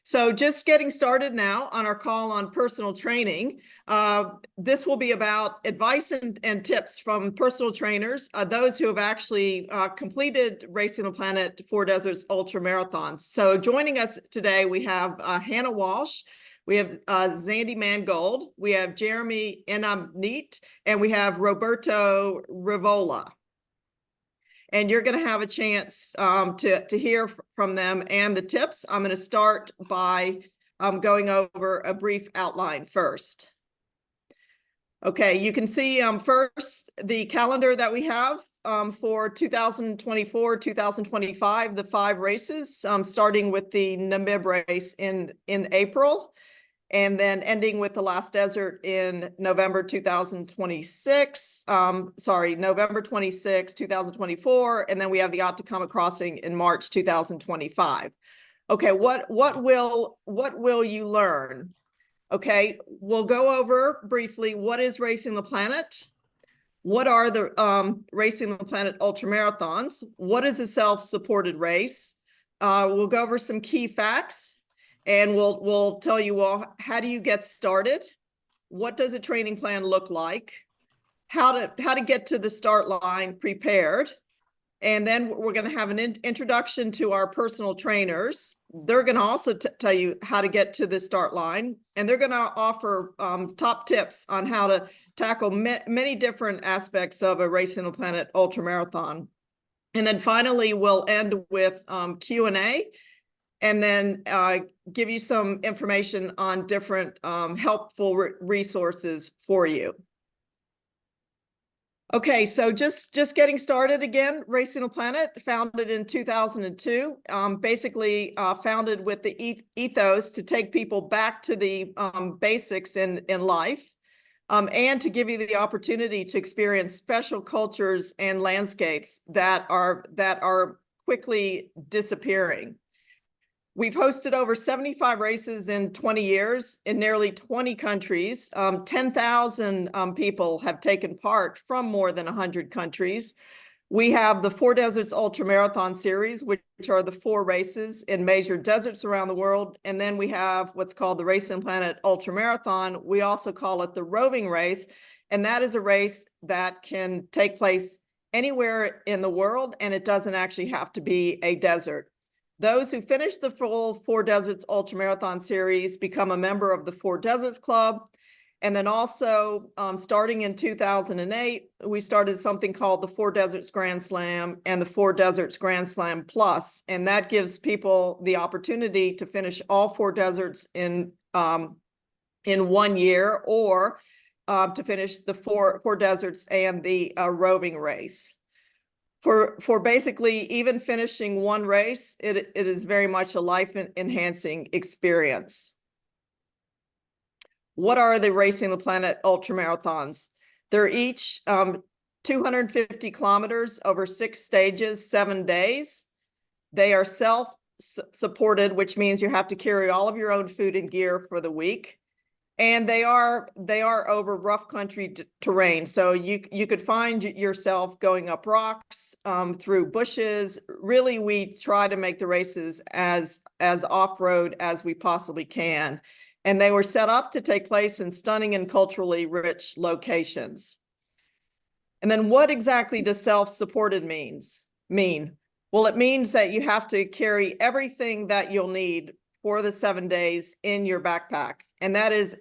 So just getting started now on our call on personal training. This will be about advice and tips from personal trainers, those who have actually completed Racing the Planet 4 Deserts Ultra Marathons. So joining us today, we have Hannah Walsh, we have Zandy Mangold, we have jeremy.inabnit, and we have Roberto Rivola. And you're going to have a chance to hear from them and the tips. I'm going to start by going over a brief outline first. Okay, you can see first the calendar that we have for 2024, 2025, the 5 races, starting with the Namib race in April, and then ending with the last desert in November 2026, November 26, 2024, and then we have the Atacama Crossing in March 2025. Okay, what will you learn? Okay, we'll go over briefly what is Racing the Planet, what are the Racing the Planet ultramarathons, what is a self-supported race. We'll go over some key facts. And we'll tell you, well, how do you get started? What does a training plan look like? How to get to the start line prepared. And then we're going to have an introduction to our personal trainers. They're going to also tell you how to get to the start line. And they're going to offer top tips on how to tackle many different aspects of a Racing the Planet ultramarathon. And then finally, we'll end with Q&A. And then give you some information on different helpful resources for you. Okay, so just getting started again, Racing the Planet, founded in 2002, basically founded with the ethos to take people back to the basics in life, and to give you the opportunity to experience special cultures and landscapes that are quickly disappearing. We've hosted over 75 races in 20 years in nearly 20 countries. 10,000 people have taken part from more than 100 countries. We have the 4 Deserts Ultramarathon Series, which are the 4 races in major deserts around the world. And then we have what's called the Racing Planet Ultramarathon. We also call it the roving race. And that is a race that can take place anywhere in the world, and it doesn't actually have to be a desert. Those who finish the full 4 Deserts Ultramarathon Series become a member of the 4 Deserts Club. And then also, starting in 2008, we started something called the 4 Deserts Grand Slam and the 4 Deserts Grand Slam Plus. And that gives people the opportunity to finish all 4 deserts in 1 year, or to finish the four deserts and the roving race. For basically even finishing one race, it is very much a life-enhancing experience. What are the Racing the Planet ultramarathons? They're each 250 kilometers over 6 stages, 7 days. They are self-supported, which means you have to carry all of your own food and gear for the week. And they are over rough country terrain. So you could find yourself going up rocks, through bushes. Really, we try to make the races as off-road as we possibly can. And they were set up to take place in stunning and culturally rich locations. And then what exactly does self-supported mean? Well, it means that you have to carry everything that you'll need for the 7 days in your backpack. And that is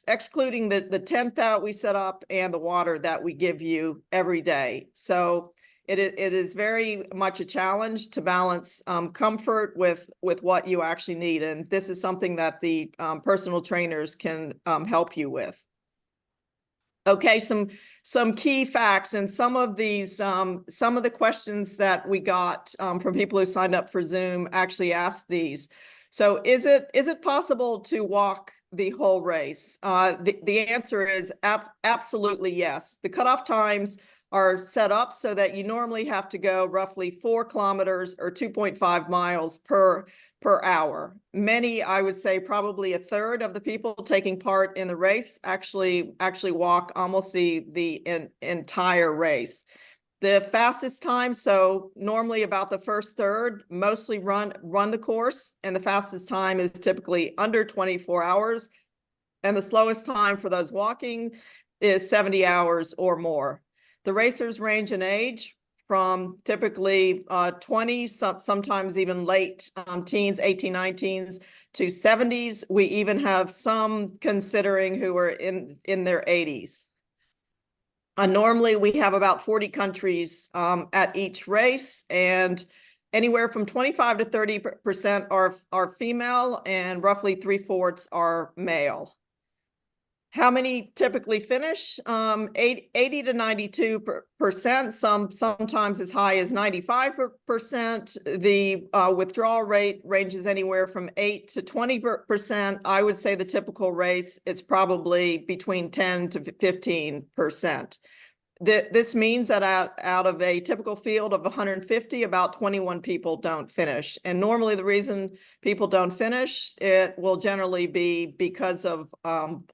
excluding the tent that we set up and the water that we give you every day. So it is very much a challenge to balance comfort with what you actually need. And this is something that the personal trainers can help you with. Okay, some key facts, and some of the questions that we got from people who signed up for Zoom actually asked these. So is it possible to walk the whole race? The answer is absolutely yes. The cutoff times are set up so that you normally have to go roughly 4 kilometers or 2.5 miles per hour. Many, I would say probably a third of the people taking part in the race actually walk almost the entire race. The fastest time, so normally about the first third, mostly run the course, and the fastest time is typically under 24 hours. And the slowest time for those walking is 70 hours or more. The racers range in age from typically 20, sometimes even late teens, 18, 19s, to 70s. We even have some considering who are in their 80s. Normally, we have about 40 countries at each race, and anywhere from 25 to 30% are female, and roughly 3/4 are male. How many typically finish? 80 to 92%, sometimes as high as 95%. The withdrawal rate ranges anywhere from 8 to 20%. I would say the typical race, it's probably between 10 to 15%. This means that out of a typical field of 150, about 21 people don't finish. And normally the reason people don't finish, it will generally be because of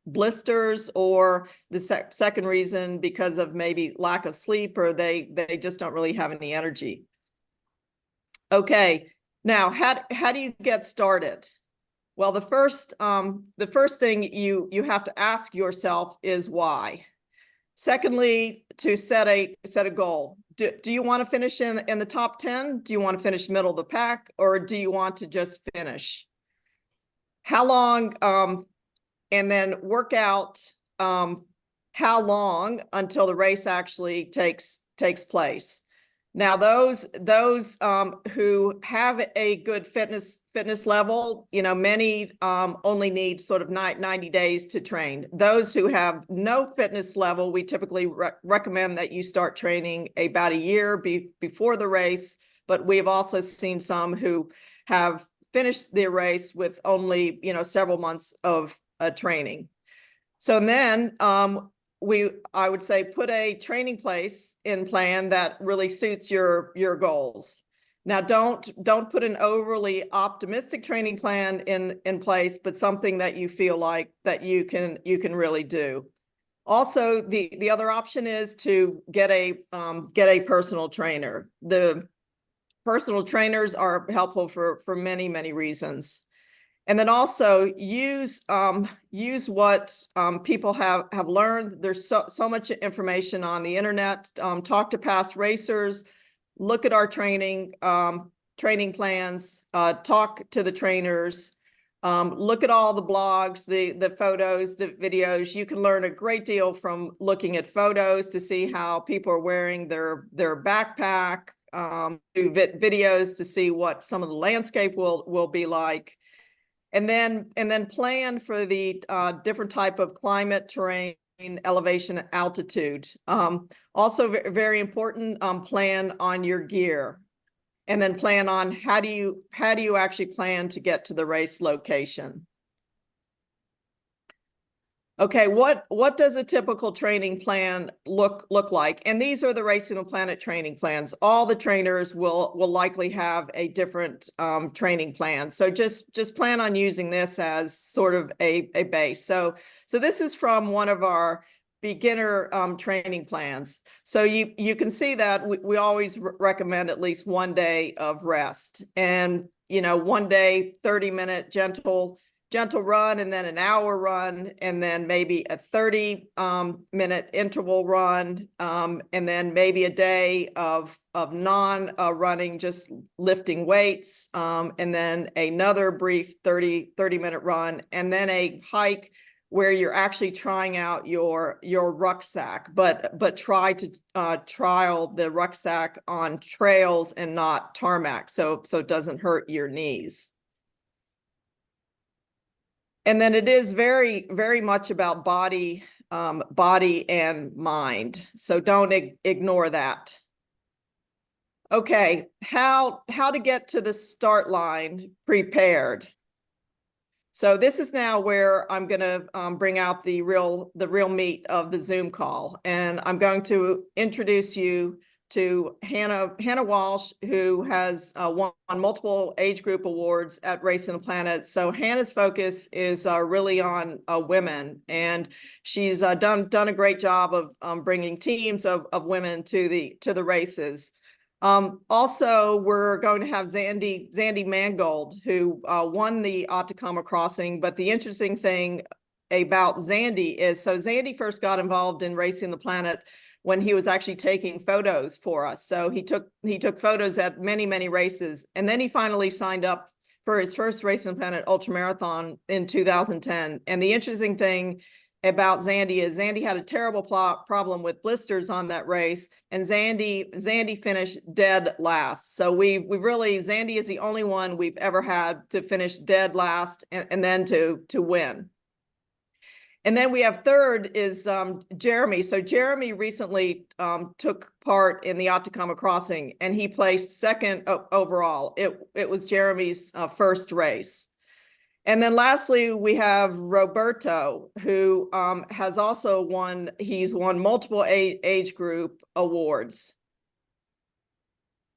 blisters, or the second reason because of maybe lack of sleep, or they just don't really have any energy. Okay, now how do you get started? Well, the first thing you have to ask yourself is why. Secondly, to set a goal. Do you want to finish in the top 10? Do you want to finish middle of the pack, or do you want to just finish? How long, and then work out how long until the race actually takes place. Now, those who have a good fitness level, many only need sort of 90 days to train. Those who have no fitness level, we typically recommend that you start training about a year before the race. But we've also seen some who have finished their race with only several months of training. So then I would say put a training plan that really suits your goals. Now, don't put an overly optimistic training plan in place, but something that you feel like that you can really do. Also, the other option is to get a personal trainer. The personal trainers are helpful for many reasons. And then also use what people have learned. There's so much information on the internet. Talk to past racers, look at our training plans, talk to the trainers, look at all the blogs, the photos, the videos. You can learn a great deal from looking at photos to see how people are wearing their backpack, do videos to see what some of the landscape will be like. And then plan for the different type of climate, terrain, elevation, altitude. Also very important, plan on your gear, and then plan on how do you actually plan to get to the race location. Okay, what does a typical training plan look like? And these are the Racing the Planet training plans. All the trainers will likely have a different training plan. So just plan on using this as sort of a base. So this is from one of our beginner training plans. So you can see that we always recommend at least 1 day of rest, and 1 day 30-minute gentle run, and then an hour run, and then maybe a 30-minute interval run, and then maybe a day of non-running, just lifting weights, and then another brief 30-minute run, and then a hike where you're actually trying out your rucksack, but try to trial the rucksack on trails and not tarmac, so it doesn't hurt your knees. And then it is very much about body and mind. So don't ignore that. Okay, how to get to the start line prepared. So this is now where I'm going to bring out the real meat of the Zoom call, and I'm going to introduce you to Hannah Walsh, who has won multiple age group awards at Racing the Planet. So Hannah's focus is really on women, and she's done a great job of bringing teams of women to the races. Also, we're going to have Zandy Mangold, who won the Atacama Crossing. But the interesting thing about Zandy is, so Zandy first got involved in Racing the Planet when he was actually taking photos for us. So he took photos at many races, and then he finally signed up for his first Racing the Planet ultramarathon in 2010. And the interesting thing about Zandy is Zandy had a terrible problem with blisters on that race, and Zandy finished dead last. So we really, Zandy is the only one we've ever had to finish dead last and then to win. And then we have third is Jeremy. So Jeremy recently took part in the Atacama Crossing, and he placed second overall. It was Jeremy's first race. And then lastly, we have Roberto, who has also won. He's won multiple age group awards.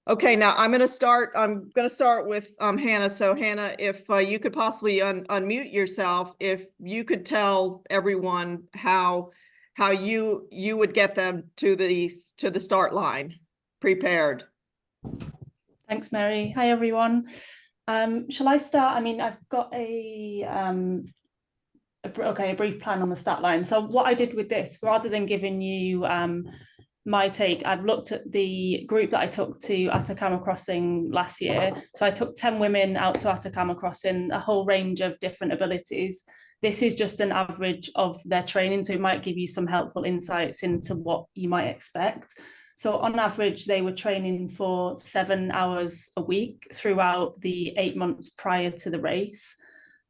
Okay, now I'm going to start with Hannah. So Hannah, if you could possibly unmute yourself, if you could tell everyone how you would get them to the start line prepared. Thanks, Mary. Hi, everyone. Shall I start? I mean, I've got a brief plan on the start line. So what I did with this, rather than giving you my take, I've looked at the group that I took to Atacama Crossing last year. So I took 10 women out to Atacama Crossing, a whole range of different abilities. This is just an average of their training, so it might give you some helpful insights into what you might expect. So on average, they were training for 7 hours a week throughout the 8 months prior to the race.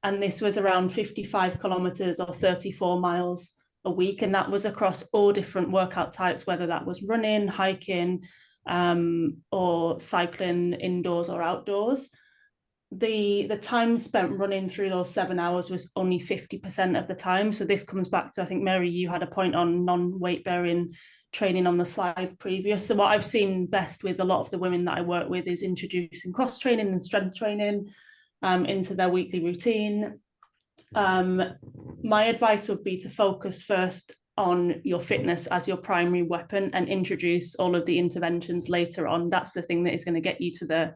And this was around 55 kilometers or 34 miles a week. And that was across all different workout types, whether that was running, hiking, or cycling indoors or outdoors. The time spent running through those 7 hours was only 50% of the time. So this comes back to, I think, Mary, you had a point on non-weight bearing training on the slide previous. So what I've seen best with a lot of the women that I work with is introducing cross training and strength training into their weekly routine. My advice would be to focus first on your fitness as your primary weapon and introduce all of the interventions later on. That's the thing that is going to get you to the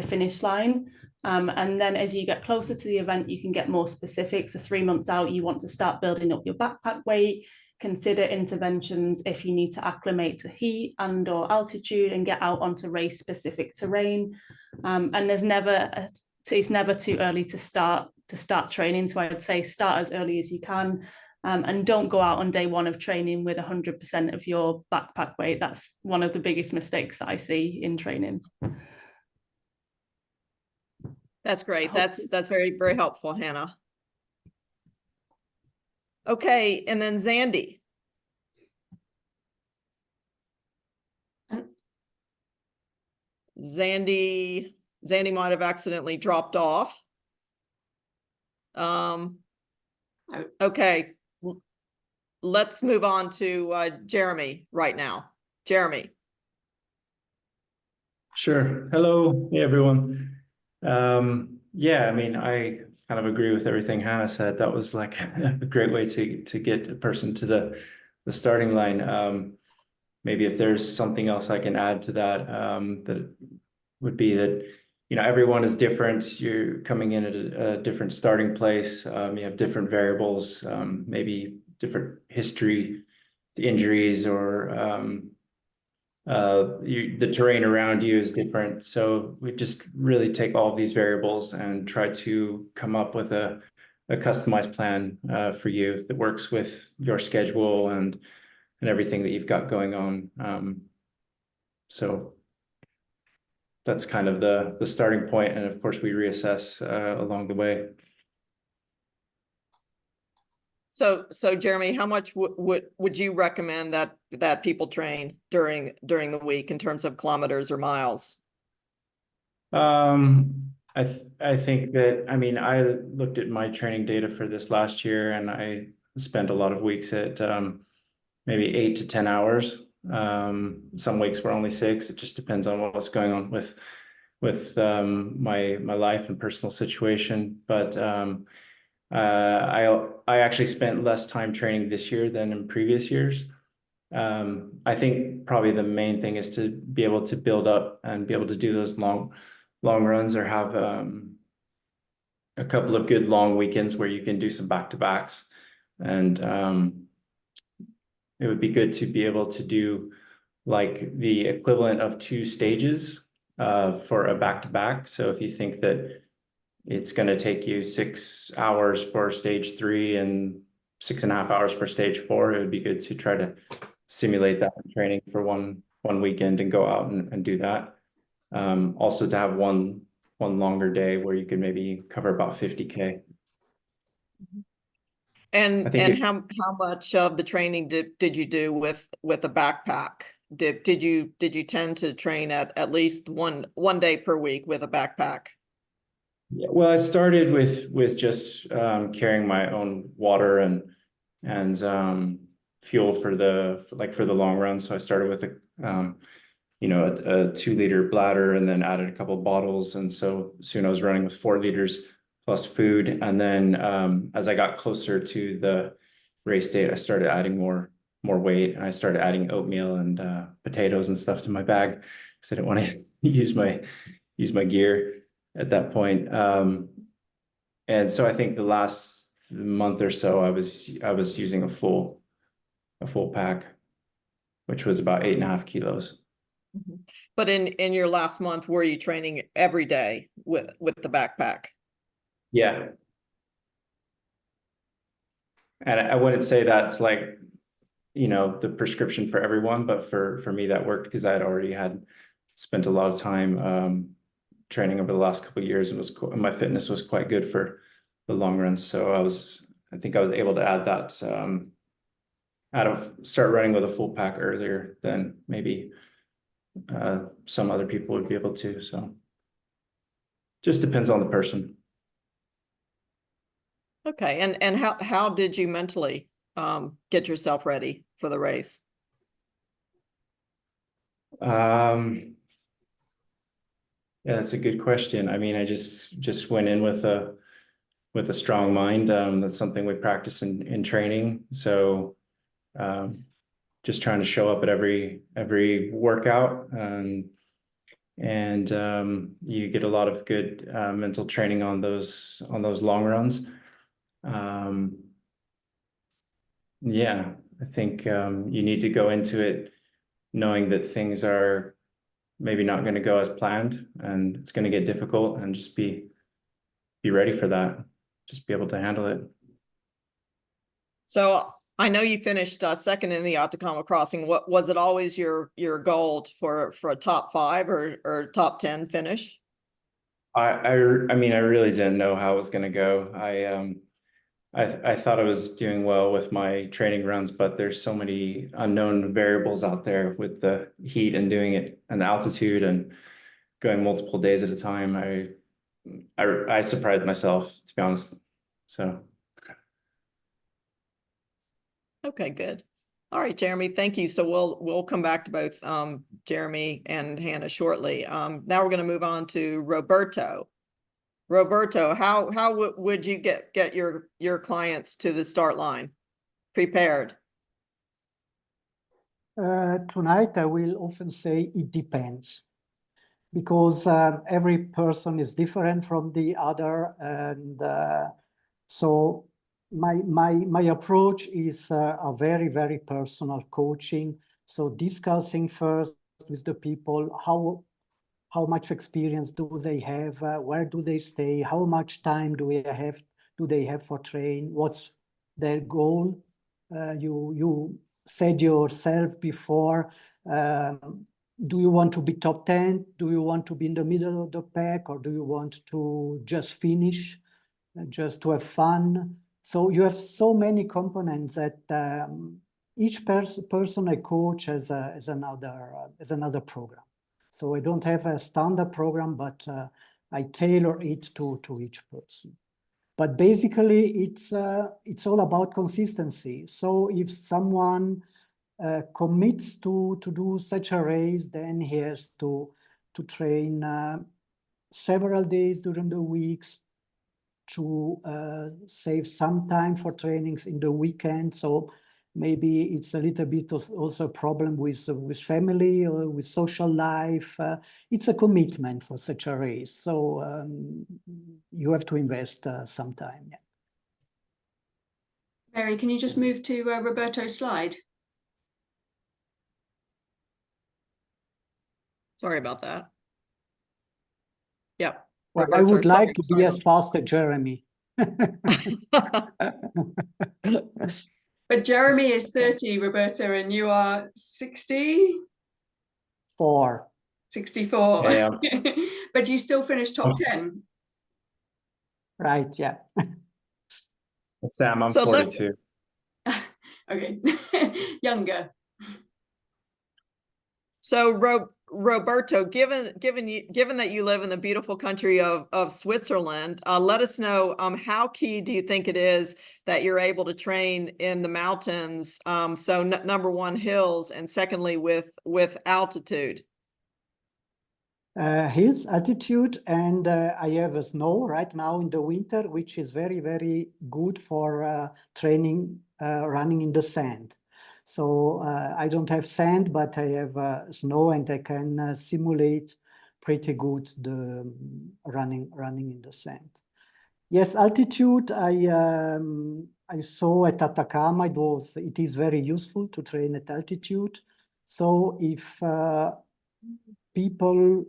finish line. And then as you get closer to the event, you can get more specific. So 3 months out, you want to start building up your backpack weight. Consider interventions if you need to acclimate to heat and or altitude and get out onto race specific terrain. And it's never too early to start training. So I would say start as early as you can, and don't go out on day one of training with 100% of your backpack weight. That's one of the biggest mistakes that I see in training. That's great. That's very helpful, Hannah. Okay, and then Zandy. Zandy might have accidentally dropped off. Okay, let's move on to Jeremy right now. Jeremy. Sure. Hello, hey, everyone. Yeah, I mean, I kind of agree with everything Hannah said. That was like a great way to get a person to the starting line. Maybe if there's something else I can add to that, that would be that, you know, everyone is different. You're coming in at a different starting place. You have different variables, maybe different history, the injuries, or the terrain around you is different. So we just really take all of these variables and try to come up with a customized plan for you that works with your schedule and everything that you've got going on. So that's kind of the starting point, and of course we reassess along the way. So Jeremy, how much would you recommend that people train during the week in terms of kilometers or miles? I think that, I mean, I looked at my training data for this last year, and I spent a lot of weeks at maybe 8 to 10 hours Some weeks were only 6. It just depends on what's going on with my life and personal situation. But I actually spent less time training this year than in previous years. I think probably the main thing is to be able to build up and be able to do those long runs, or have a couple of good long weekends where you can do some back-to-backs. And it would be good to be able to do like the equivalent of 2 stages for a back-to-back. So if you think that it's going to take you 6 hours for stage 3 and 6.5 hours for stage 4, it would be good to try to simulate that in training for one weekend and go out and do that. Also to have one longer day where you could maybe cover about 50K. And how much of the training did you do with a backpack? Did you tend to train at least one day per week with a backpack? Yeah, well, I started with just carrying my own water and fuel for the long run. So I started with a 2-liter bladder, and then added a couple of bottles. And so soon I was running with 4 liters plus food. And then as I got closer to the race date, I started adding more weight, and I started adding oatmeal and potatoes and stuff to my bag, because I didn't want to use my gear at that point. And so I think the last month or so I was using a full pack, which was about 8.5 kilos. But in your last month, were you training every day with the backpack? Yeah. And I wouldn't say that's like, the prescription for everyone, but for me that worked, because I had already spent a lot of time training over the last couple of years, and my fitness was quite good for the long runs. So I think I was able to add that start running with a full pack earlier than maybe some other people would be able to. So just depends on the person. Okay. And how did you mentally get yourself ready for the race? Yeah, that's a good question. I mean, I just went in with a strong mind. That's something we practice in training. So just trying to show up at every workout, and you get a lot of good mental training on those long runs. Yeah, I think you need to go into it knowing that things are maybe not going to go as planned, and it's going to get difficult, and just be ready for that. Just be able to handle it. So I know you finished second in the Atacama Crossing. What was it always your goal for a top 5 or top 10 finish? I mean, I really didn't know how it was going to go. I thought I was doing well with my training runs, but there's so many unknown variables out there with the heat and doing it and the altitude and going multiple days at a time. I surprised myself, to be honest. So. Okay, good. All right, Jeremy, thank you. So we'll come back to both Jeremy and Hannah shortly. Now we're going to move on to Roberto. Roberto, how would you get your clients to the start line prepared? Tonight I will often say it depends, because every person is different from the other, and so my approach is a very, very personal coaching. So discussing first with the people how much experience do they have, where do they stay, how much time do they have for train, what's their goal. You said yourself before, do you want to be top 10? Do you want to be in the middle of the pack, or do you want to just finish, just to have fun? So you have so many components that each person I coach has another program. So I don't have a standard program, but I tailor it to each person. But basically, it's all about consistency. So if someone commits to do such a race, then he has to train several days during the weeks, to save some time for trainings in the weekend. So maybe it's a little bit also a problem with family or with social life. It's a commitment for such a race. So you have to invest some time. Yeah. Mary, can you just move to Roberto's slide? Sorry about that. Yeah. Well, I Roberto, would sorry, like to be as fast as Jeremy. But Jeremy is 30, Roberto, and you are 60? 64. Yeah. But you still finished top 10. Right, yeah. Sam, I'm So 42. Okay. Younger. So Roberto, given that you live in the beautiful country of Switzerland, let us know how key do you think it is that you're able to train in the mountains? So number one, hills, and secondly, with altitude. Hills, altitude, and I have snow right now in the winter, which is very, very good for training, running in the sand. So I don't have sand, but I have snow, and I can simulate pretty good the running in the sand. Yes, altitude. I saw at Atacama. It is very useful to train at altitude. So if people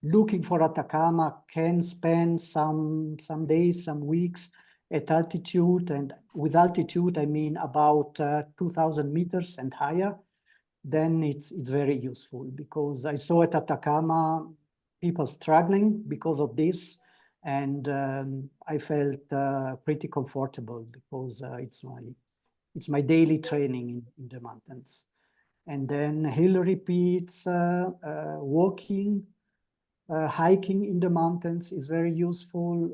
looking for Atacama can spend some days, some weeks at altitude, and with altitude I mean about 2,000 meters and higher, then it's very useful, because I saw at Atacama people struggling because of this, and I felt pretty comfortable, because it's my daily training in the mountains. And then hill repeats, walking, hiking in the mountains is very useful.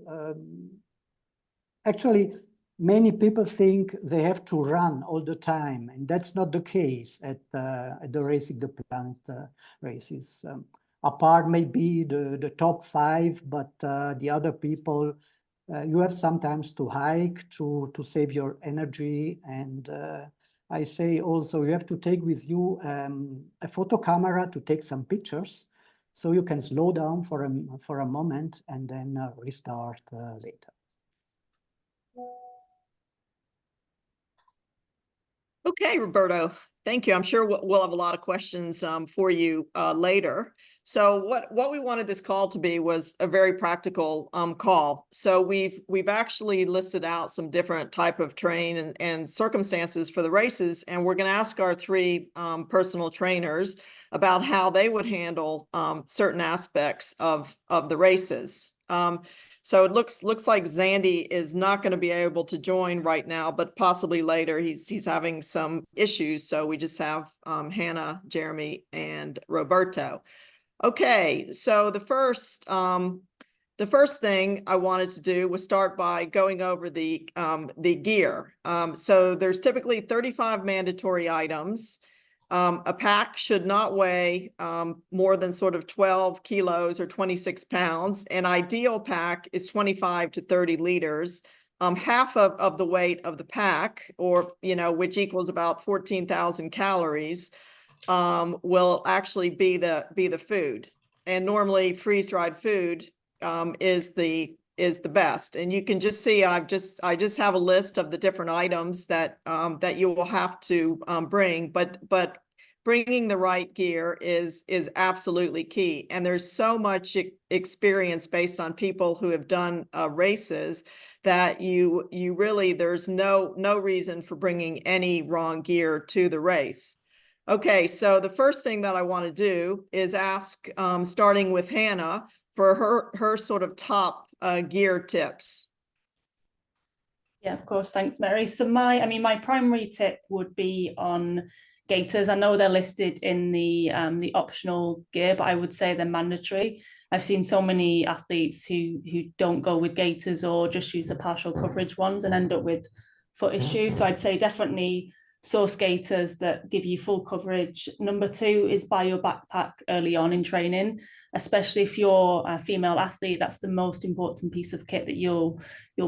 Actually, many people think they have to run all the time, and that's not the case at the Racing the Planet races. Apart maybe the top 5, but the other people, you have sometimes to hike to save your energy. And I say also you have to take with you a photo camera to take some pictures, so you can slow down for a moment and then restart later. Okay, Roberto, thank you. I'm sure we'll have a lot of questions for you later. So what we wanted this call to be was a very practical call. So we've actually listed out some different type of train and circumstances for the races, and we're going to ask our 3 personal trainers about how they would handle certain aspects of the races. So it looks like Zandy is not going to be able to join right now, but possibly later. He's having some issues, so we just have Hannah, Jeremy, and Roberto. Okay, so the first thing I wanted to do was start by going over the gear. So there's typically 35 mandatory items. A pack should not weigh more than sort of 12 kilos or 26 pounds. An ideal pack is 25 to 30 liters. Half of the weight of the pack, or which equals about 14,000 calories, will actually be the food. And normally freeze-dried food is the best. And you can just see I just have a list of the different items that you will have to bring, but bringing the right gear is absolutely key. And there's so much experience based on people who have done races that you really, there's no reason for bringing any wrong gear to the race. Okay, so the first thing that I want to do is ask, starting with Hannah, for her sort of top gear tips. Yeah, of course. Thanks, Mary. So my primary tip would be on gaiters. I know they're listed in the optional gear, but I would say they're mandatory. I've seen so many athletes who don't go with gaiters or just use the partial coverage ones and end up with foot issues. So I'd say definitely source gaiters that give you full coverage. Number 2 is buy your backpack early on in training, especially if you're a female athlete. That's the most important piece of kit that you'll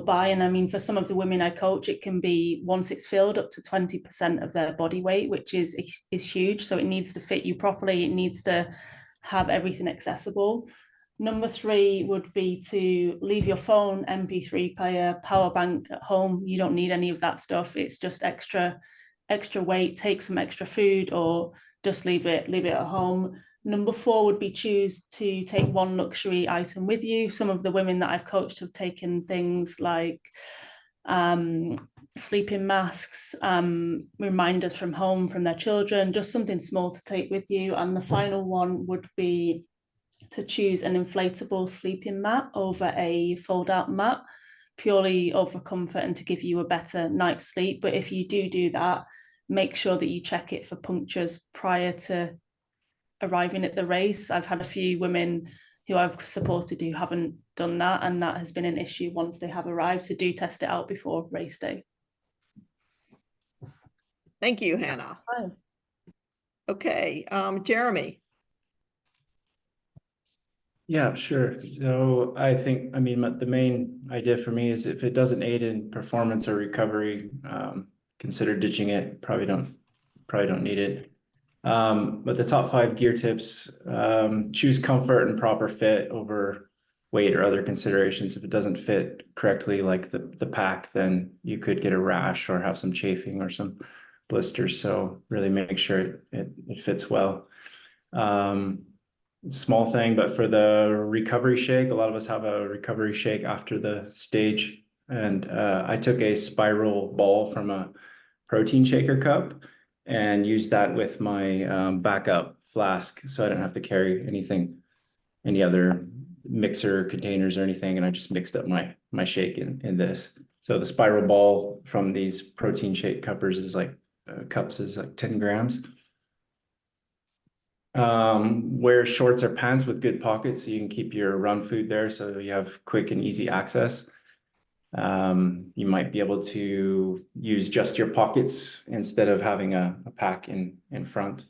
buy. And I mean, for some of the women I coach, it can be, once it's filled, up to 20% of their body weight, which is huge. So it needs to fit you properly. It needs to have everything accessible. Number 3 would be to leave your phone, MP3 player, power bank at home. You don't need any of that stuff. It's just extra weight. Take some extra food, or just leave it at home. Number 4 would be choose to take one luxury item with you. Some of the women that I've coached have taken things like sleeping masks, reminders from home from their children, just something small to take with you. And the final one would be to choose an inflatable sleeping mat over a fold-out mat, purely over comfort and to give you a better night's sleep. But if you do that, make sure that you check it for punctures prior to arriving at the race. I've had a few women who I've supported who haven't done that, and that has been an issue once they have arrived. So do test it out before race day. Thank you, Hannah. Okay, Jeremy. Yeah, sure. So I think, I mean, the main idea for me is if it doesn't aid in performance or recovery, consider ditching it. Probably don't need it. But the top 5 gear tips, choose comfort and proper fit over weight or other considerations. If it doesn't fit correctly, like the pack, then you could get a rash or have some chafing or some blisters. So really make sure it fits well. Small thing, but for the recovery shake, a lot of us have a recovery shake after the stage. And I took a spiral ball from a protein shaker cup and used that with my backup flask. So I didn't have to carry any other mixer containers or anything. And I just mixed up my shake in this. So the spiral ball from these protein shake cuppers is like, cups is like 10 grams. Wear shorts or pants with good pockets so you can keep your run food there so you have quick and easy access. You might be able to use just your pockets instead of having a pack in front.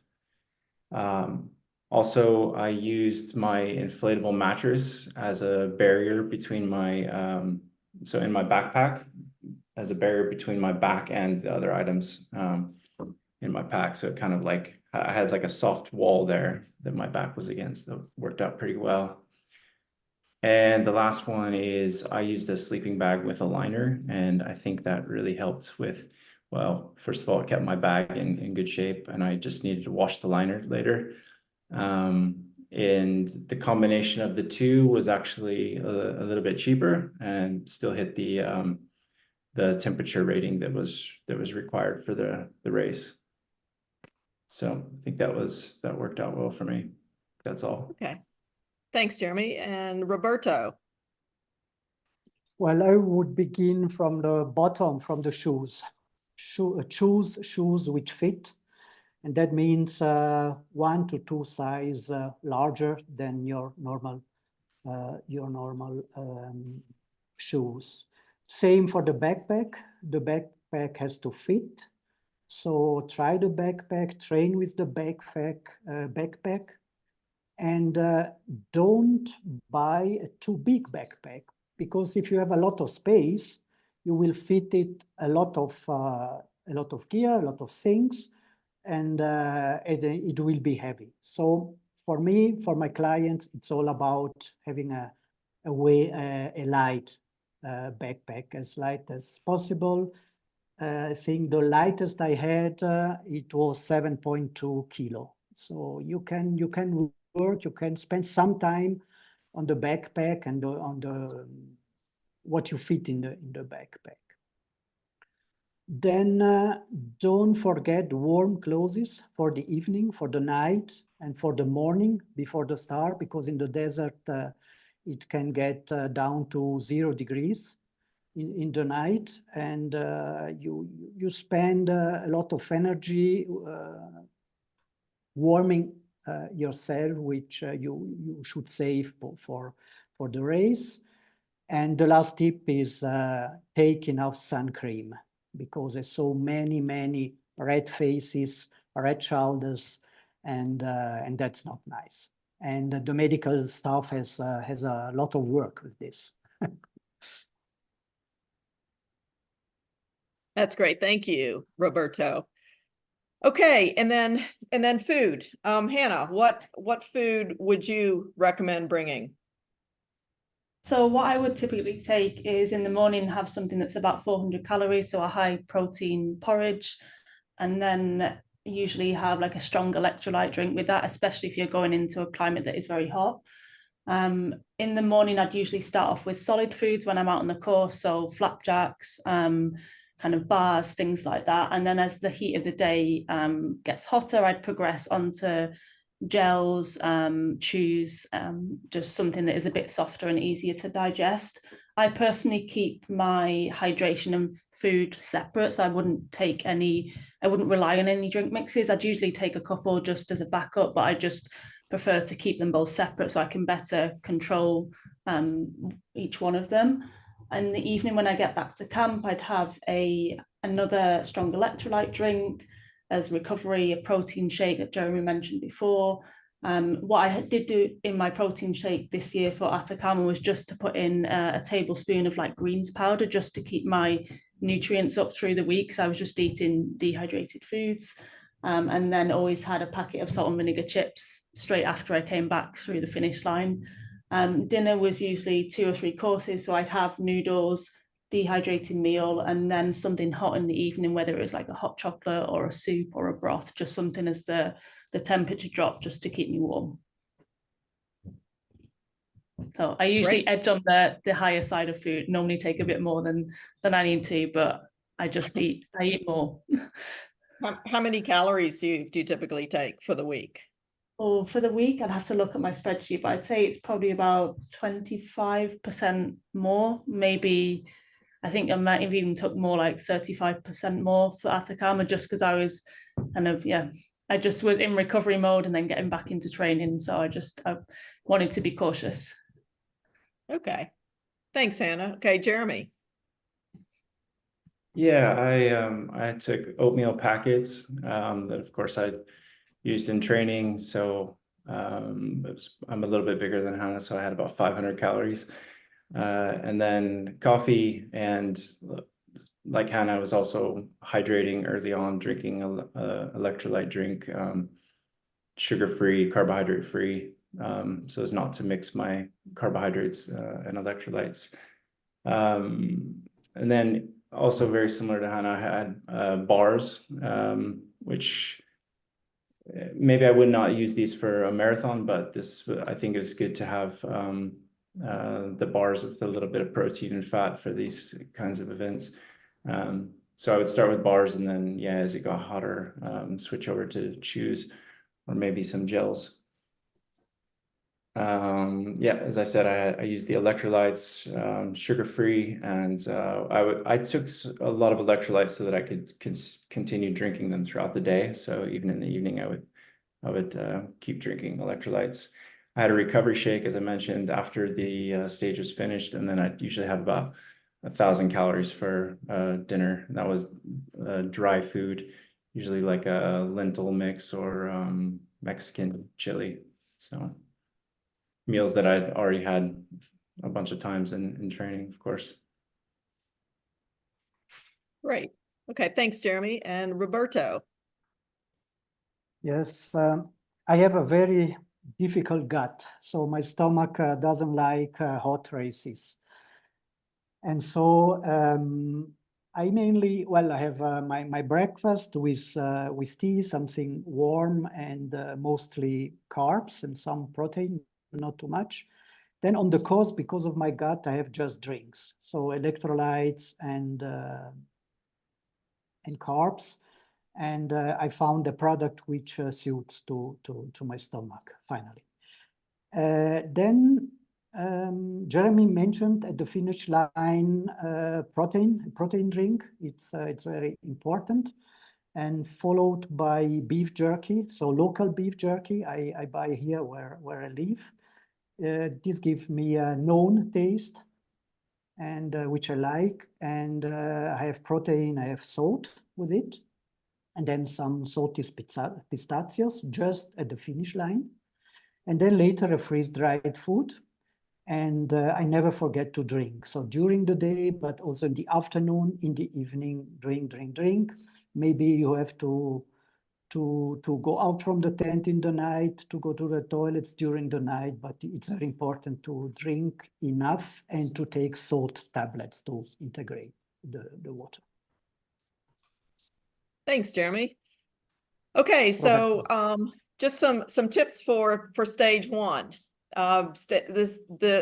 Also, I used my inflatable mattress as a barrier between my, so in my backpack, as a barrier between my back and the other items in my pack. So it kind of like, I had like a soft wall there that my back was against. That worked out pretty well. And the last one is I used a sleeping bag with a liner, and I think that really helped with, well, first of all, it kept my bag in good shape, and I just needed to wash the liner later. And the combination of the two was actually a little bit cheaper and still hit the temperature rating that was required for the race. So I think that worked out well for me. That's all. Okay. Thanks, Jeremy. And Roberto. Well, I would begin from the bottom, from the shoes. Choose shoes which fit. And that means 1 to 2 size larger than your normal shoes. Same for the backpack. The backpack has to fit. So try the backpack, train with the backpack, and don't buy a too big backpack, because if you have a lot of space, you will fit it a lot of gear, a lot of things, and it will be heavy. So for me, for my clients, it's all about having a light backpack, as light as possible. I think the lightest I had, it was 7.2 kilo. So you can work, you can spend some time on the backpack and on what you fit in the backpack. Then don't forget warm clothes for the evening, for the night, and for the morning before the start, because in the desert it can get down to 0 degrees in the night, and you spend a lot of energy warming yourself, which you should save for the race. And the last tip is take enough sun cream, because there's so many red faces, red shoulders, and that's not nice. And the medical staff has a lot of work with this. That's great. Thank you, Roberto. Okay, and then food. Hannah, what food would you recommend bringing? So what I would typically take is in the morning have something that's about 400 calories, so a high protein porridge, and then usually have like a strong electrolyte drink with that, especially if you're going into a climate that is very hot. In the morning, I'd usually start off with solid foods when I'm out on the course, so flapjacks, kind of bars, things like that. And then as the heat of the day gets hotter, I'd progress onto gels, chews, just something that is a bit softer and easier to digest. I personally keep my hydration and food separate, so I wouldn't rely on any drink mixes. I'd usually take a couple just as a backup, but I just prefer to keep them both separate so I can better control each one of them. In the evening when I get back to camp, I'd have another strong electrolyte drink as recovery, a protein shake that Jeremy mentioned before. What I did do in my protein shake this year for Atacama was just to put in a tablespoon of like greens powder just to keep my nutrients up through the week, because I was just eating dehydrated foods. And then always had a packet of salt and vinegar chips straight after I came back through the finish line. Dinner was usually 2 or 3 courses, so I'd have noodles, dehydrated meal, and then something hot in the evening, whether it was like a hot chocolate or a soup or a broth, just something as the temperature dropped just to keep me warm. So I usually edge on the higher side of food, normally take a bit more than I need to, but I eat more. How many calories do you typically take for the week? Or for the week, I'd have to look at my spreadsheet, but I'd say it's probably about 25% more. Maybe I think I might have even took more, like 35% more for Atacama, just because I was kind of, I just was in recovery mode and then getting back into training. So I wanted to be cautious. Okay. Thanks, Hannah. Okay, Jeremy. Yeah, I took oatmeal packets that of course I used in training. So I'm a little bit bigger than Hannah, so I had about 500 calories. And then coffee, and like Hannah, I was also hydrating early on, drinking a electrolyte drink, sugar-free, carbohydrate-free, so as not to mix my carbohydrates and electrolytes. And then also very similar to Hannah, I had bars, which maybe I would not use these for a marathon, but this, I think, is good to have the bars with a little bit of protein and fat for these kinds of events. So I would start with bars, and then, as it got hotter, switch over to chews or maybe some gels. As I said, I used the electrolytes, sugar-free, and I took a lot of electrolytes so that I could continue drinking them throughout the day. So even in the evening, I would keep drinking electrolytes. I had a recovery shake, as I mentioned, after the stage was finished, and then I'd usually have about 1,000 calories for dinner. And that was dry food, usually like a lentil mix or Mexican chili. So meals that I'd already had a bunch of times in training, of course. Great. Okay, thanks, Jeremy. And Roberto. Yes, I have a very difficult gut, so my stomach doesn't like hot races. And so I mainly, I have my breakfast with tea, something warm and mostly carbs and some protein, not too much. Then on the course, because of my gut, I have just drinks, so electrolytes and carbs. And I found a product which suits to my stomach, finally. Then Jeremy mentioned at the finish line protein drink. It's very important. And followed by beef jerky, so local beef jerky I buy here where I live. This gives me a known taste, and which I like. And I have protein, I have salt with it. and then some salty pistachios just at the finish line. And then later a freeze-dried food. And I never forget to drink. So during the day, but also in the afternoon, in the evening, drink. Maybe you have to go out from the tent in the night, to go to the toilets during the night, but it's very important to drink enough and to take salt tablets to integrate the water. Thanks, Jeremy. Okay, so just some tips for stage one.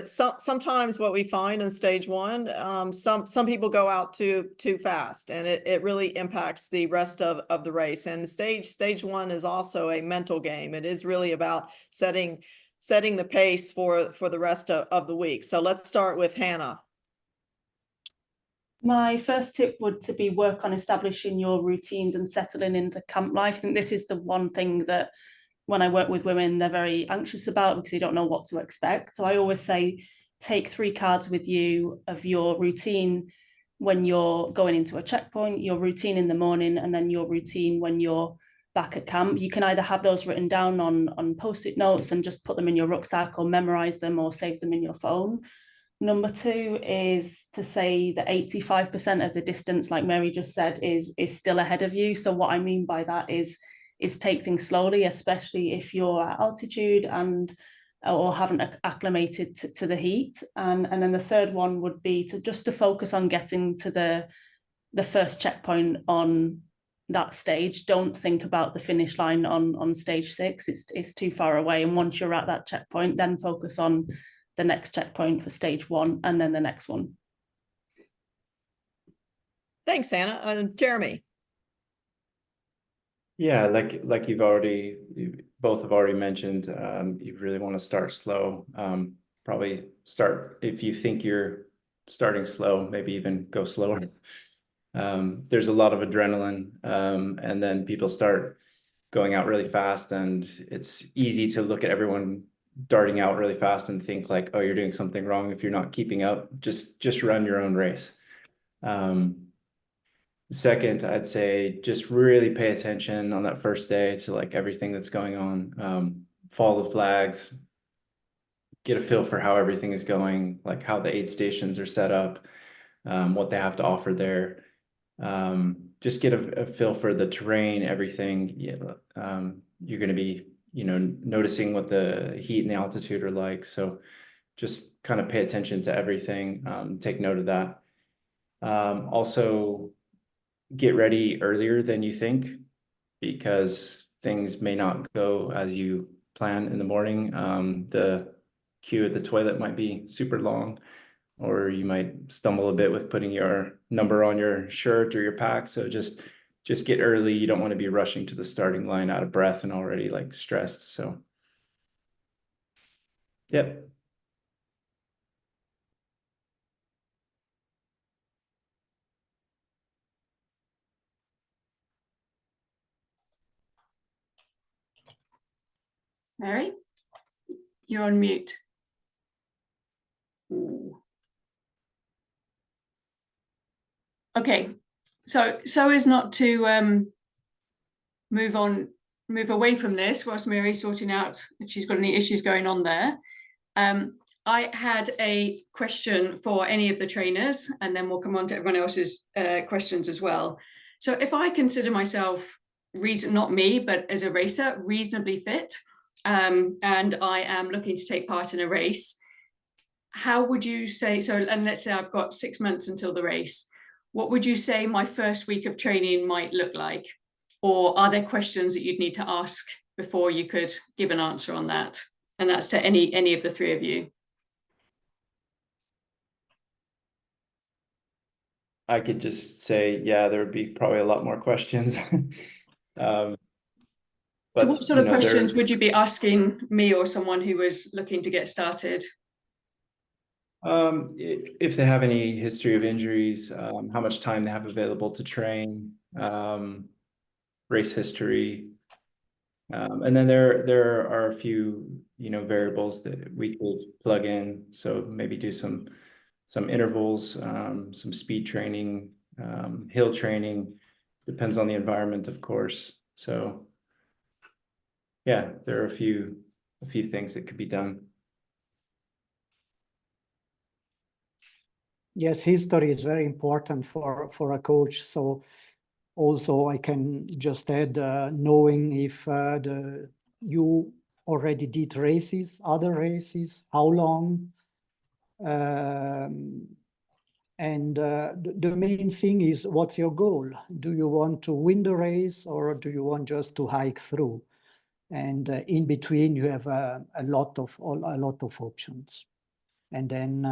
Sometimes what we find in stage one, some people go out too fast, and it really impacts the rest of the race. And stage one is also a mental game. It is really about setting the pace for the rest of the week. So let's start with Hannah. My first tip would to be work on establishing your routines and settling into camp life. I think this is the one thing that when I work with women, they're very anxious about because they don't know what to expect. So I always say, take 3 cards with you of your routine when you're going into a checkpoint, your routine in the morning, and then your routine when you're back at camp. You can either have those written down on Post-it notes and just put them in your rucksack, or memorize them, or save them in your phone. Number 2 is to say that 85% of the distance, like Mary just said, is still ahead of you. So what I mean by that is take things slowly, especially if you're at altitude or haven't acclimated to the heat. And then the third one would be to focus on getting to the first checkpoint on that stage. Don't think about the finish line on stage 6. It's too far away. And once you're at that checkpoint, then focus on the next checkpoint for stage 1, and then the next one. Thanks, Hannah. Jeremy. Yeah, like you both have already mentioned, you really want to start slow. Probably start, if you think you're starting slow, maybe even go slower. There's a lot of adrenaline, and then people start going out really fast, and it's easy to look at everyone darting out really fast and think like, oh, you're doing something wrong if you're not keeping up. Just run your own race. Second, I'd say just really pay attention on that first day to like everything that's going on. Follow the flags, get a feel for how everything is going, like how the aid stations are set up, what they have to offer there. Just get a feel for the terrain, everything. You're going to be, noticing what the heat and the altitude are like. So just kind of pay attention to everything. Take note of that. Also, get ready earlier than you think, because things may not go as you plan in the morning. The queue at the toilet might be super long, or you might stumble a bit with putting your number on your shirt or your pack. So just get early. You don't want to be rushing to the starting line out of breath and already like stressed. So, yep. Mary, you're on mute. Ooh. Okay, so as not to move away from this whilst Mary's sorting out if she's got any issues going on there. I had a question for any of the trainers, and then we'll come on to everyone else's questions as well. So if I consider myself, not me, but as a racer, reasonably fit, and I am looking to take part in a race, how would you say, and let's say I've got 6 months until the race, what would you say my first week of training might look like? Or are there questions that you'd need to ask before you could give an answer on that? And that's to any of the 3 of you. I could just say, yeah, there would be probably a lot more questions. So what sort of questions would you be asking me or someone who was looking to get started? If they have any history of injuries, how much time they have available to train, race history. And then there are a few, variables that we could plug in. So maybe do some intervals, some speed training, hill training, depends on the environment, of course. So yeah, there are a few things that could be done. Yes, history is very important for a coach. So also I can just add knowing if you already did races, other races, how long. And the main thing is, what's your goal? Do you want to win the race, or do you want just to hike through? And in between, you have a lot of options. And then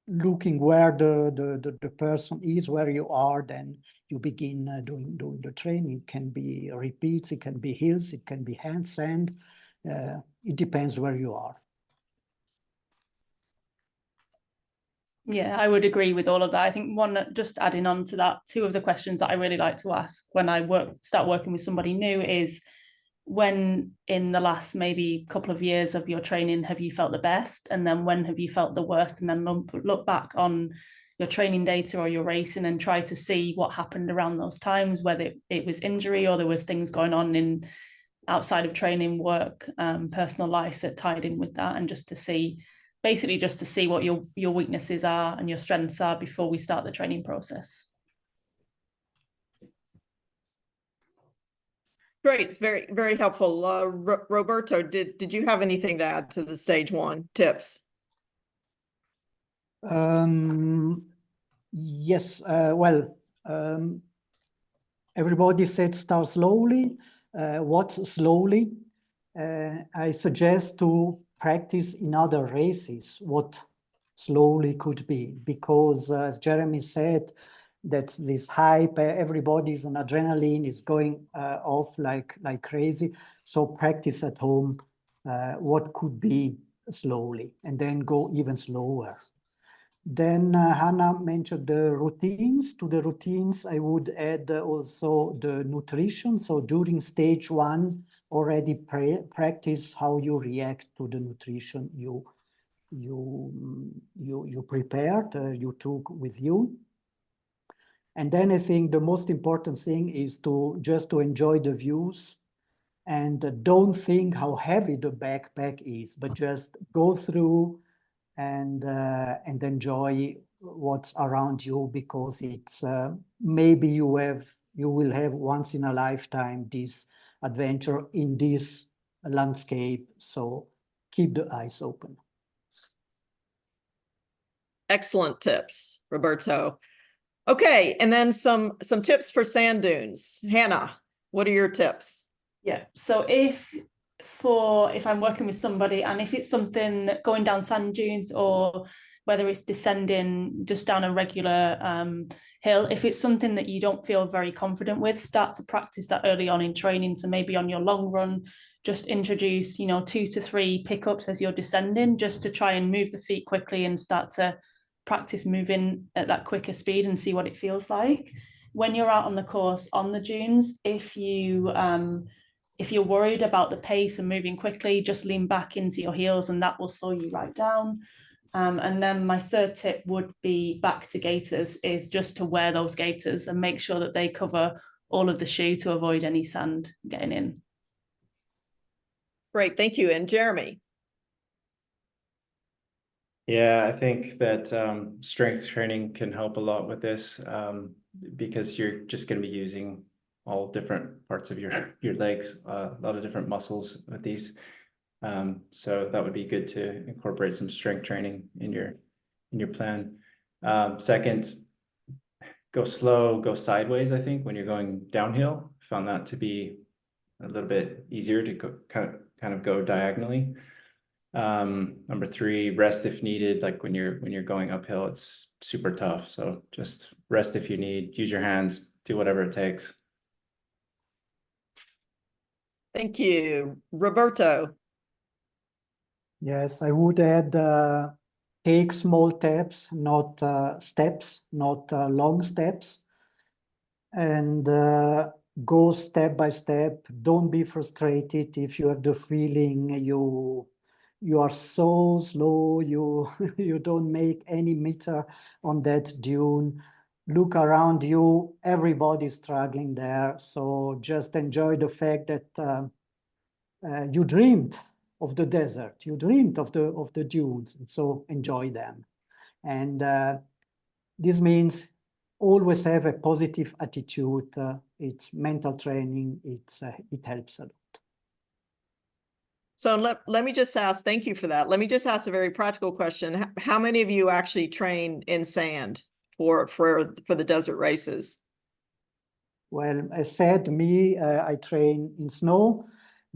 looking where the person is, where you are, then you begin doing the training. It can be repeats, it can be hills, it can be handstand. It depends where you are. Yeah, I would agree with all of that. I think just adding on to that, two of the questions that I really like to ask when I start working with somebody new is, when in the last maybe couple of years of your training have you felt the best, and then when have you felt the worst, and then look back on your training data or your racing and try to see what happened around those times, whether it was injury or there was things going on in outside of training, work, personal life that tied in with that, and just to see what your weaknesses are and your strengths are before we start the training process. Great, it's very, very helpful. Roberto, did you have anything to add to the stage 1 tips? Yes, well, everybody said start slowly. What's slowly? I suggest to practice in other races what slowly could be, because as Jeremy said, that's this hype, everybody's on adrenaline, is going off like crazy. So practice at home what could be slowly, and then go even slower. Then Hannah mentioned the routines. To the routines, I would add also the nutrition. So during stage 1, already practice how you react to the nutrition you prepared, you took with you. And then I think the most important thing is to enjoy the views, and don't think how heavy the backpack is, but just go through and enjoy what's around you, because it's maybe you will have once in a lifetime this adventure in this landscape. So keep the eyes open. Excellent tips, Roberto. Okay, and then some tips for sand dunes. Hannah, what are your tips? Yeah, so if I'm working with somebody, and if it's something going down sand dunes, or whether it's descending just down a regular hill, if it's something that you don't feel very confident with, start to practice that early on in training. So maybe on your long run, just introduce 2 to 3 pickups as you're descending, just to try and move the feet quickly and start to practice moving at that quicker speed and see what it feels like. When you're out on the course on the dunes, if you're worried about the pace and moving quickly, just lean back into your heels, and that will slow you right down. And then my third tip would be back to gaiters, is just to wear those gaiters and make sure that they cover all of the shoe to avoid any sand getting in. Great, thank you. And Jeremy? Yeah, I think that strength training can help a lot with this, because you're just going to be using all different parts of your legs, a lot of different muscles with these. So that would be good to incorporate some strength training in your plan. Second, go slow, go sideways. I think when you're going downhill, I found that to be a little bit easier to go, kind of go diagonally. Number 3, rest if needed. Like when you're going uphill, it's super tough. So just rest if you need, use your hands, do whatever it takes. Thank you. Roberto? Yes, I would add take small steps, not steps, not long steps, and go step by step. Don't be frustrated if you have the feeling you are so slow, you don't make any meter on that dune. look around you, everybody's struggling there. So just enjoy the fact that you dreamed of the desert, you dreamed of the dunes, and so enjoy them. And this means always have a positive attitude. It's mental training. It helps a lot. So let me just ask, thank you for that. Let me just ask a very practical question. How many of you actually train in sand for the desert races? Well, I said I train in snow.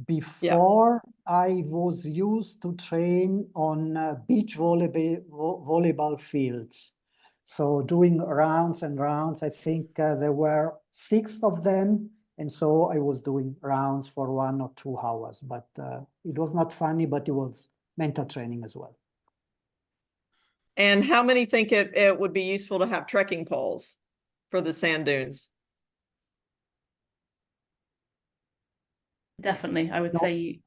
Before, I was used to train on beach volleyball fields. So doing rounds and rounds, I think there were 6 of them. And so I was doing rounds for 1 or 2 hours, but it was not funny, but it was mental training as well. And how many think it would be useful to have trekking poles for the sand dunes? Definitely, I would No. say.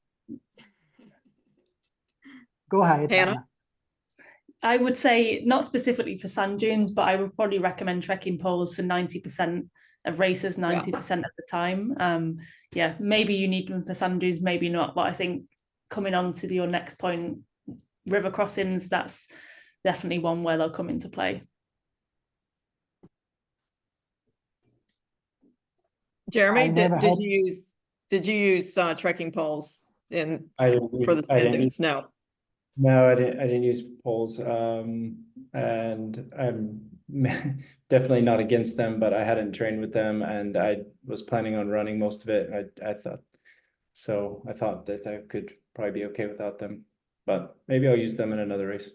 Go ahead, Hannah? Hannah. I would say not specifically for sand dunes, but I would probably recommend trekking poles for 90% of races, 90% of the time. Yeah, maybe you need them for sand dunes, maybe not. But I think coming on to your next point, river crossings, that's definitely one where they'll come into play. Jeremy, I did you use trekking poles I for the sand didn't dunes? No. No, I didn't use poles. And I'm definitely not against them, but I hadn't trained with them, and I was planning on running most of it. I thought that I could probably be okay without them, but maybe I'll use them in another race.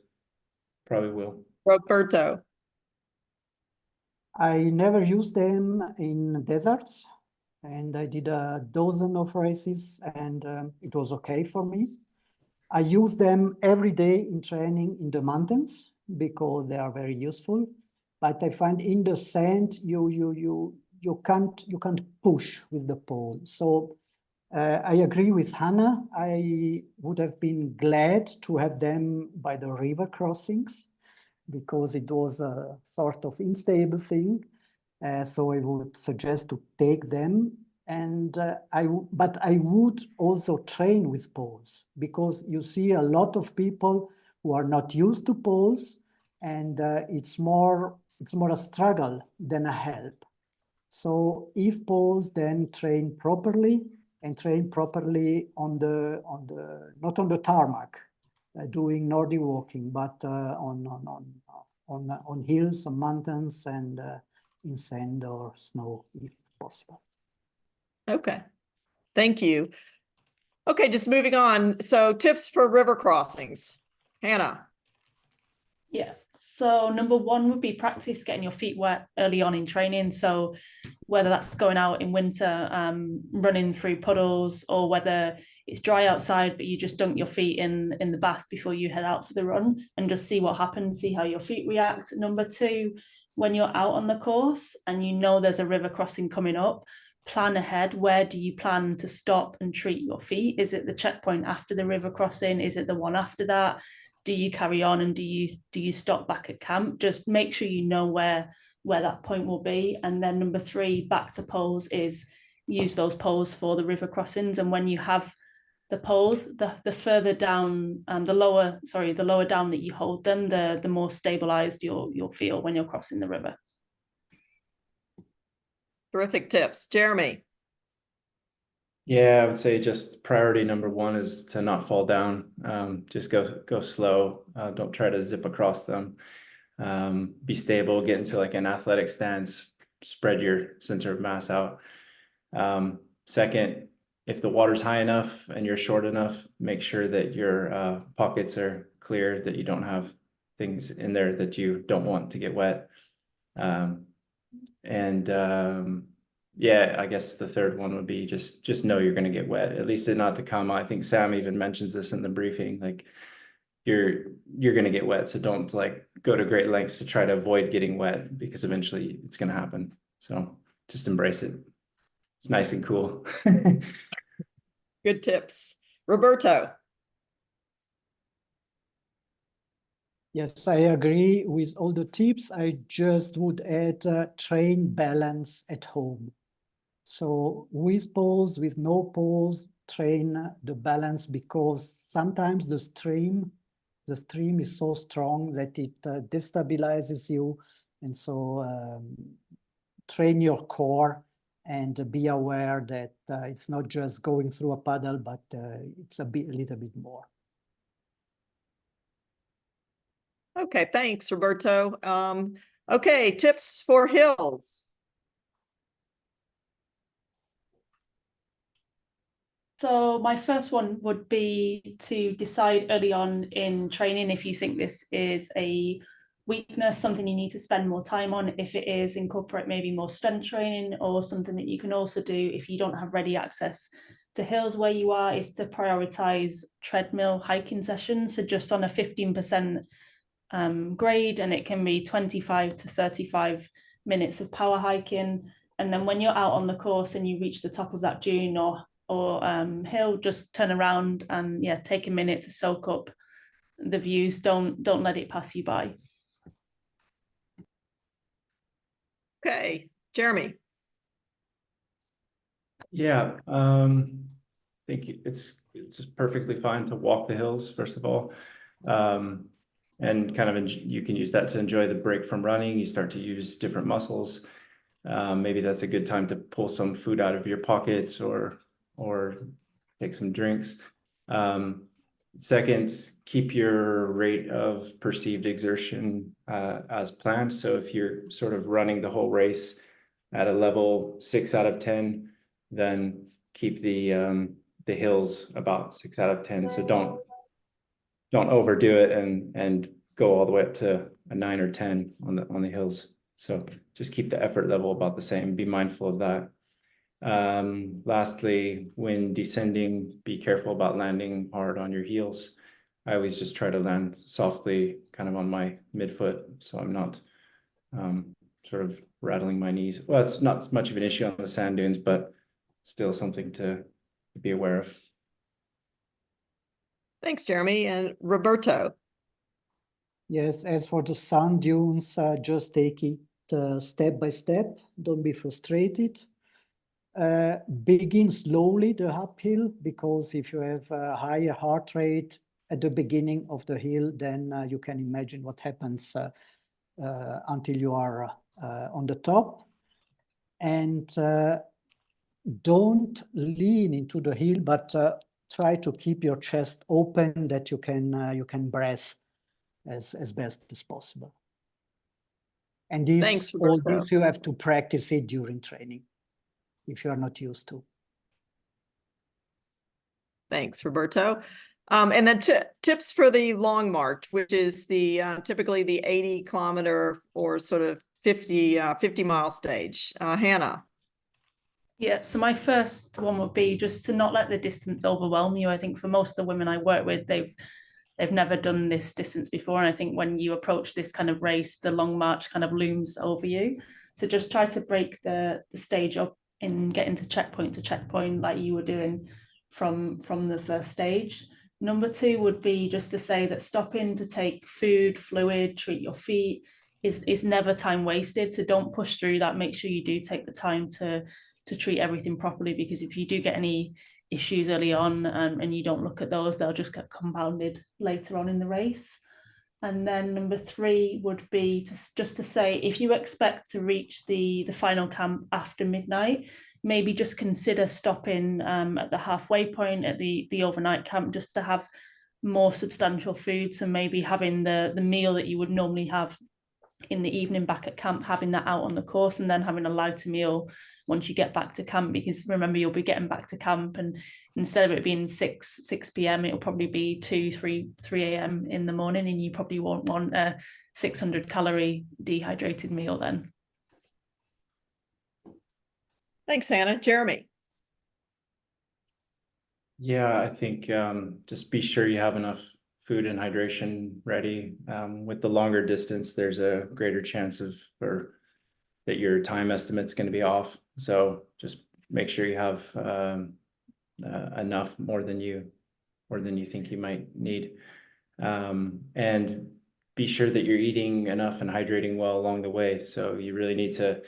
Probably will. Roberto. I never used them in deserts, and I did a dozen of races, and it was okay for me. I use them every day in training in the mountains because they are very useful. But I find in the sand you can't push with the pole. So I agree with Hannah. I would have been glad to have them by the river crossings because it was a sort of unstable thing. So I would suggest to take them. And but I would also train with poles because you see a lot of people who are not used to poles, and it's more a struggle than a help. So if poles, then train properly and train properly on the not on the tarmac, doing Nordic walking, but on hills, on mountains, and in sand or snow if possible. Okay. Thank you. Okay, just moving on. So tips for river crossings. Hannah. Yeah. So number 1 would be practice getting your feet wet early on in training. So whether that's going out in winter, running through puddles, or whether it's dry outside, but you just dunk your feet in the bath before you head out for the run and just see what happens, see how your feet react. Number 2, when you're out on the course and you know there's a river crossing coming up, plan ahead. Where do you plan to stop and treat your feet? Is it the checkpoint after the river crossing? Is it the one after that? Do you carry on, and do you stop back at camp? Just make sure you know where that point will be. And then number 3, back to poles, is use those poles for the river crossings. And when you have the poles, the further down, the lower down that you hold them, the more stabilized you'll feel when you're crossing the river. Terrific tips. Jeremy. Yeah, I would say just priority number 1 is to not fall down. Just go slow. Don't try to zip across them. Be stable, get into like an athletic stance, spread your center of mass out. Second, if the water's high enough and you're short enough, make sure that your pockets are clear, that you don't have things in there that you don't want to get wet. Yeah, I guess the third one would be just know you're going to get wet, at least not to come. I think Sam even mentions this in the briefing, like you're going to get wet. So don't like go to great lengths to try to avoid getting wet, because eventually it's going to happen. So just embrace it. It's nice and cool. Good tips. Roberto. Yes, I agree with all the tips. I just would add train balance at home. So with pause, with no pause, train the balance, because sometimes the stream is so strong that it destabilizes you. And so train your core and be aware that it's not just going through a paddle, but it's a little bit more. Okay, thanks, Roberto. Okay, tips for hills. So my first one would be to decide early on in training if you think this is a weakness, something you need to spend more time on. If it is, incorporate maybe more strength training, or something that you can also do if you don't have ready access to hills where you are, is to prioritize treadmill hiking sessions. So just on a 15% grade, and it can be 25 to 35 minutes of power hiking. And then when you're out on the course and you reach the top of that dune or hill, just turn around and take a minute to soak up the views. Don't let it pass you by. Okay, Jeremy. Yeah, I think it's perfectly fine to walk the hills, first of all. And kind of you can use that to enjoy the break from running. You start to use different muscles. Maybe that's a good time to pull some food out of your pockets or take some drinks. Second, keep your rate of perceived exertion as planned. So if you're sort of running the whole race at a level 6 out of 10, then keep the hills about 6 out of 10. So don't overdo it and go all the way up to a 9 or 10 on the hills. So just keep the effort level about the same. Be mindful of that. Lastly, when descending, be careful about landing hard on your heels. I always just try to land softly, kind of on my midfoot, so I'm not sort of rattling my knees. Well, it's not as much of an issue on the sand dunes, but still something to be aware of. Thanks, Jeremy. And Roberto. Yes, as for the sand dunes, just take it step by step. Don't be frustrated. Begin slowly the uphill, because if you have a higher heart rate at the beginning of the hill, then you can imagine what happens until you are on the top. And don't lean into the hill, but try to keep your chest open, that you can breathe as best as possible. And Thanks, all Roberto. this you have to practice it during training if you are not used to. Thanks, Roberto. And then tips for the long march, which is the typically the 80-kilometer or sort of 50-mile stage. Hannah. Yeah, so my first one would be just to not let the distance overwhelm you. I think for most of the women I work with, they've never done this distance before. And I think when you approach this kind of race, the long march kind of looms over you. So just try to break the stage up in getting to checkpoint like you were doing from the first stage. Number 2 would be just to say that stopping to take food, fluid, treat your feet is never time wasted. So don't push through that. Make sure you do take the time to treat everything properly, because if you do get any issues early on and you don't look at those, they'll just get compounded later on in the race. And then number 3 would be just to say, if you expect to reach the final camp after midnight, maybe just consider stopping at the halfway point at the overnight camp, just to have more substantial food. So maybe having the meal that you would normally have in the evening back at camp, having that out on the course, and then having a lighter meal once you get back to camp, because remember, you'll be getting back to camp, and instead of it being 6 p.m, it'll probably be 3 a.m. in the morning, and you probably won't want a 600-calorie dehydrated meal then. Thanks, Hannah. Jeremy. Yeah, I think just be sure you have enough food and hydration ready. With the longer distance, there's a greater chance that your time estimate's going to be off. So just make sure you have enough, more than you think you might need. And be sure that you're eating enough and hydrating well along the way. So you really need to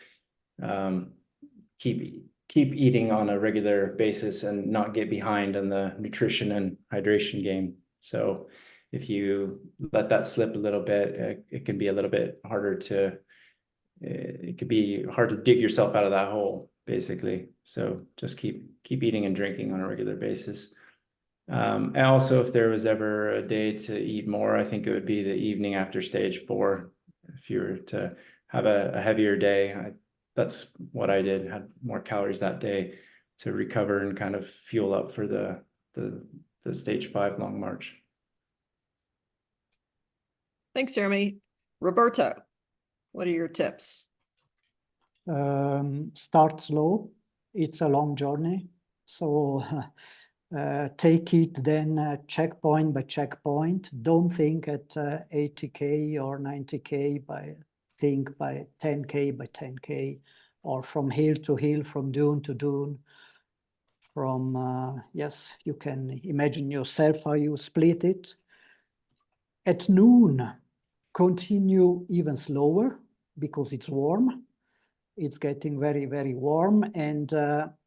keep eating on a regular basis and not get behind on the nutrition and hydration game. So if you let that slip a little bit, it can be a little bit harder to, it could be hard to dig yourself out of that hole, basically. So just keep eating and drinking on a regular basis. And also, if there was ever a day to eat more, I think it would be the evening after stage 4. If you were to have a heavier day, that's what I did, had more calories that day to recover and kind of fuel up for the stage 5 long march. Thanks, Jeremy. Roberto, what are your tips? Start slow. It's a long journey. So take it then checkpoint by checkpoint. Don't think at 80K or 90K, think by 10K by 10K, or from hill to hill, from dune to dune. From, yes, you can imagine yourself how you split it. At noon, continue even slower because it's warm. It's getting very, very warm. And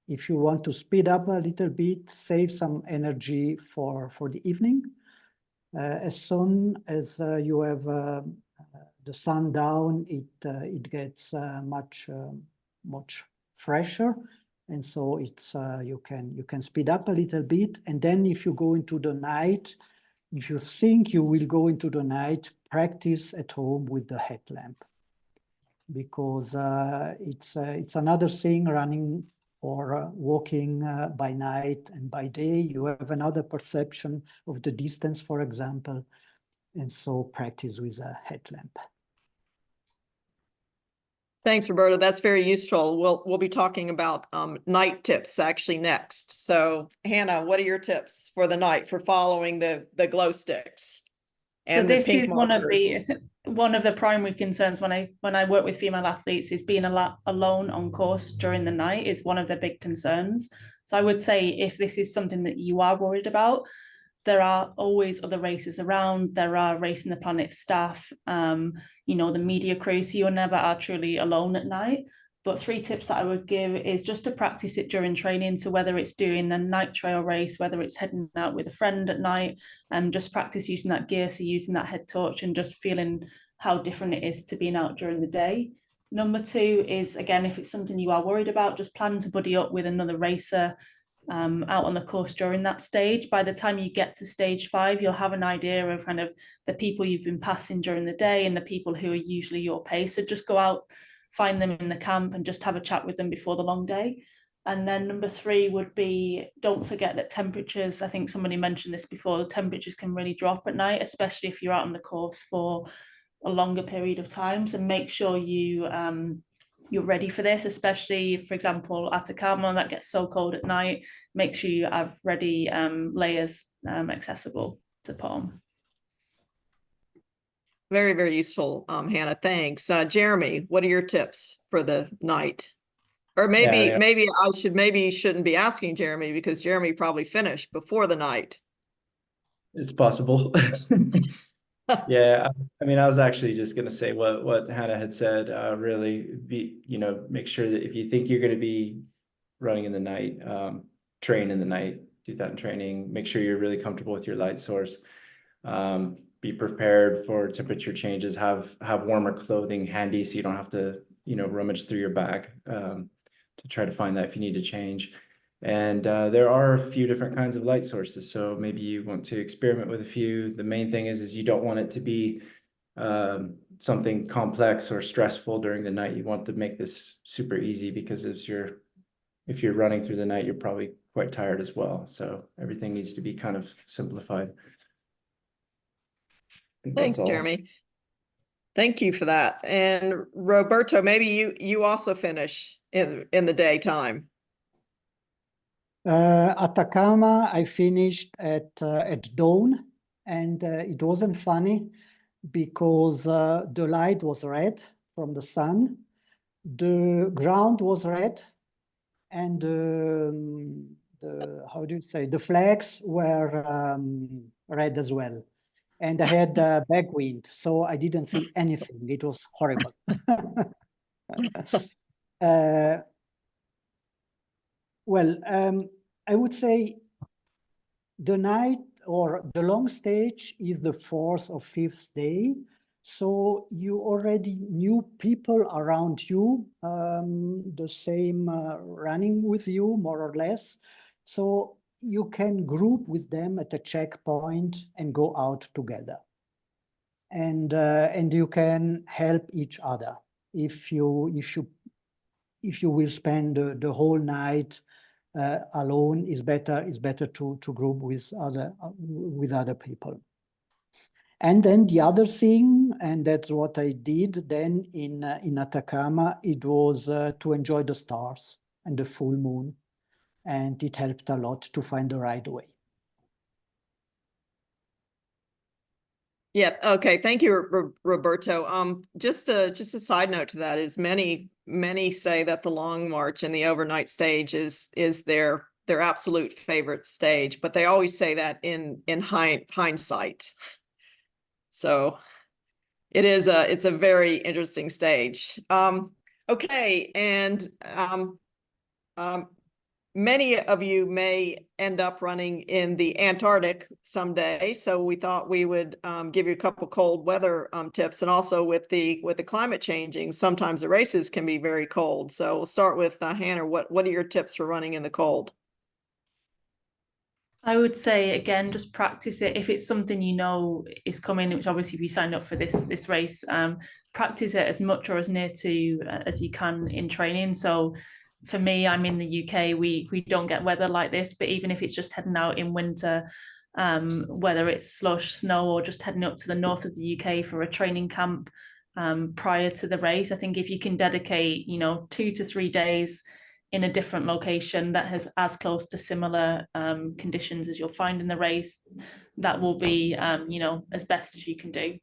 if you want to speed up a little bit, save some energy for the evening. As soon as you have the sun down, it gets much fresher. And so it's you can speed up a little bit. And then if you go into the night, if you think you will go into the night, practice at home with the headlamp, because it's another thing running or walking by night and by day. You have another perception of the distance, for example, and so practice with a headlamp. Thanks, Roberto. That's very useful. We'll be talking about night tips actually next. So Hannah, what are your tips for the night for following the glow sticks? And so this is markers? one of the primary concerns when I work with female athletes is being alone on course during the night is one of the big concerns. So I would say if this is something that you are worried about, there are always other races around. There are Racing the Planet staff, you know, the media crew, so you never are truly alone at night. But 3 tips that I would give is just to practice it during training. So whether it's doing a night trail race, whether it's heading out with a friend at night, just practice using that gear, so using that head torch and just feeling how different it is to being out during the day. Number 2 is, again, if it's something you are worried about, just plan to buddy up with another racer out on the course during that stage. By the time you get to stage 5, you'll have an idea of kind of the people you've been passing during the day and the people who are usually your pace. So just go out, find them in the camp and just have a chat with them before the long day. And then number 3 would be, don't forget that temperatures, I think somebody mentioned this before, the temperatures can really drop at night, especially if you're out on the course for a longer period of time. So make sure you're ready for this, especially, for example, Atacama, that gets so cold at night. Make sure you have ready layers accessible to put on. Very, very useful, Hannah. Thanks. Jeremy, what are your tips for the night? Or maybe I shouldn't be asking Jeremy because Jeremy probably finished before the night. It's possible. Yeah, I mean, I was actually just going to say what Hannah had said. Really, make sure that if you think you're going to be running in the night, train in the night, do that in training. Make sure you're really comfortable with your light source. Be prepared for temperature changes. Have warmer clothing handy so you don't have to rummage through your bag to try to find that if you need to change. And there are a few different kinds of light sources, so maybe you want to experiment with a few. The main thing is you don't want it to be something complex or stressful during the night. You want to make this super easy, because if you're running through the night, you're probably quite tired as well. So everything needs to be kind of simplified. Thanks, Jeremy. Thank you for that. And Roberto, maybe you also finish in the daytime. Atacama, I finished at dawn, and it wasn't funny because the light was red from the sun, the ground was red, and the how do you say, the flags were red as well. and I had backwind, so I didn't see anything. It was horrible. Well, I would say the night or the long stage is the 4th or 5th day. So you already knew people around you, the same running with you, more or less. So you can group with them at a checkpoint and go out together. And you can help each other. If you will spend the whole night alone, is better to group with other people. And then the other thing, and that's what I did then in Atacama, it was to enjoy the stars and the full moon, and it helped a lot to find the right way. Yeah. Okay. Thank you, Roberto. Just a side note to that is many say that the long march and the overnight stage is their absolute favorite stage, but they always say that in hindsight. So it's a very interesting stage. Okay, and many of you may end up running in the Antarctic someday, so we thought we would give you a couple cold weather tips, and also with the climate changing, sometimes the races can be very cold. So we'll start with Hannah. What are your tips for running in the cold? I would say, again, just practice it. If it's something you know is coming, which obviously we signed up for this race, practice it as much or as near to as you can in training. So for me, I'm in the UK, we don't get weather like this, but even if it's just heading out in winter, whether it's slush, snow, or just heading up to the north of the UK for a training camp prior to the race, I think if you can dedicate, 2 to 3 days in a different location that has as close to similar conditions as you'll find in the race, that will be, as best as you can do.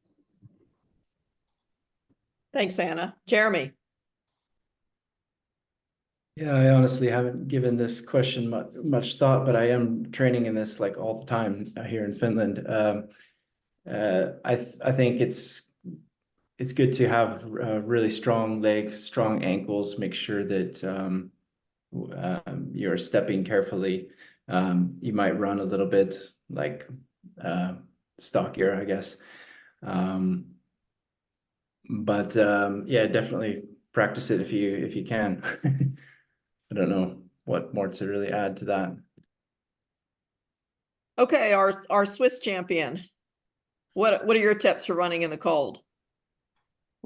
Thanks, Anna. Jeremy. Yeah, I honestly haven't given this question much thought, but I am training in this like all the time here in Finland. I think it's good to have really strong legs, strong ankles. Make sure that you're stepping carefully. You might run a little bit like stockier, I guess. But yeah, definitely practice it if you can. I don't know what more to really add to that. Okay, our Swiss champion. What are your tips for running in the cold?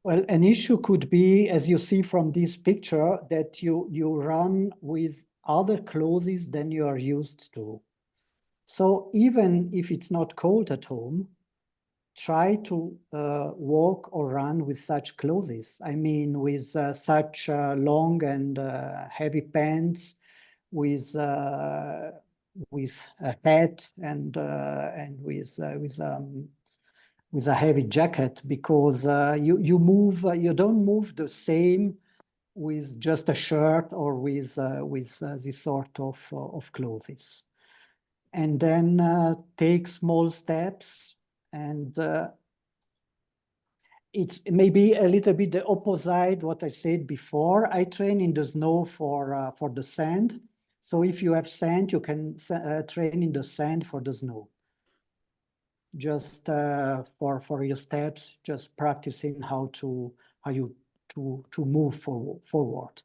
Well, an issue could be, as you see from this picture, that you run with other clothes than you are used to. So even if it's not cold at home, try to walk or run with such clothes. I mean, with such long and heavy pants, with a hat and with a heavy jacket, because you don't move the same with just a shirt or with this sort of clothes. And then take small steps, and it's maybe a little bit the opposite what I said before. I train in the snow for the sand. So if you have sand, you can train in the sand for the snow. Just for your steps, just practicing how to move forward.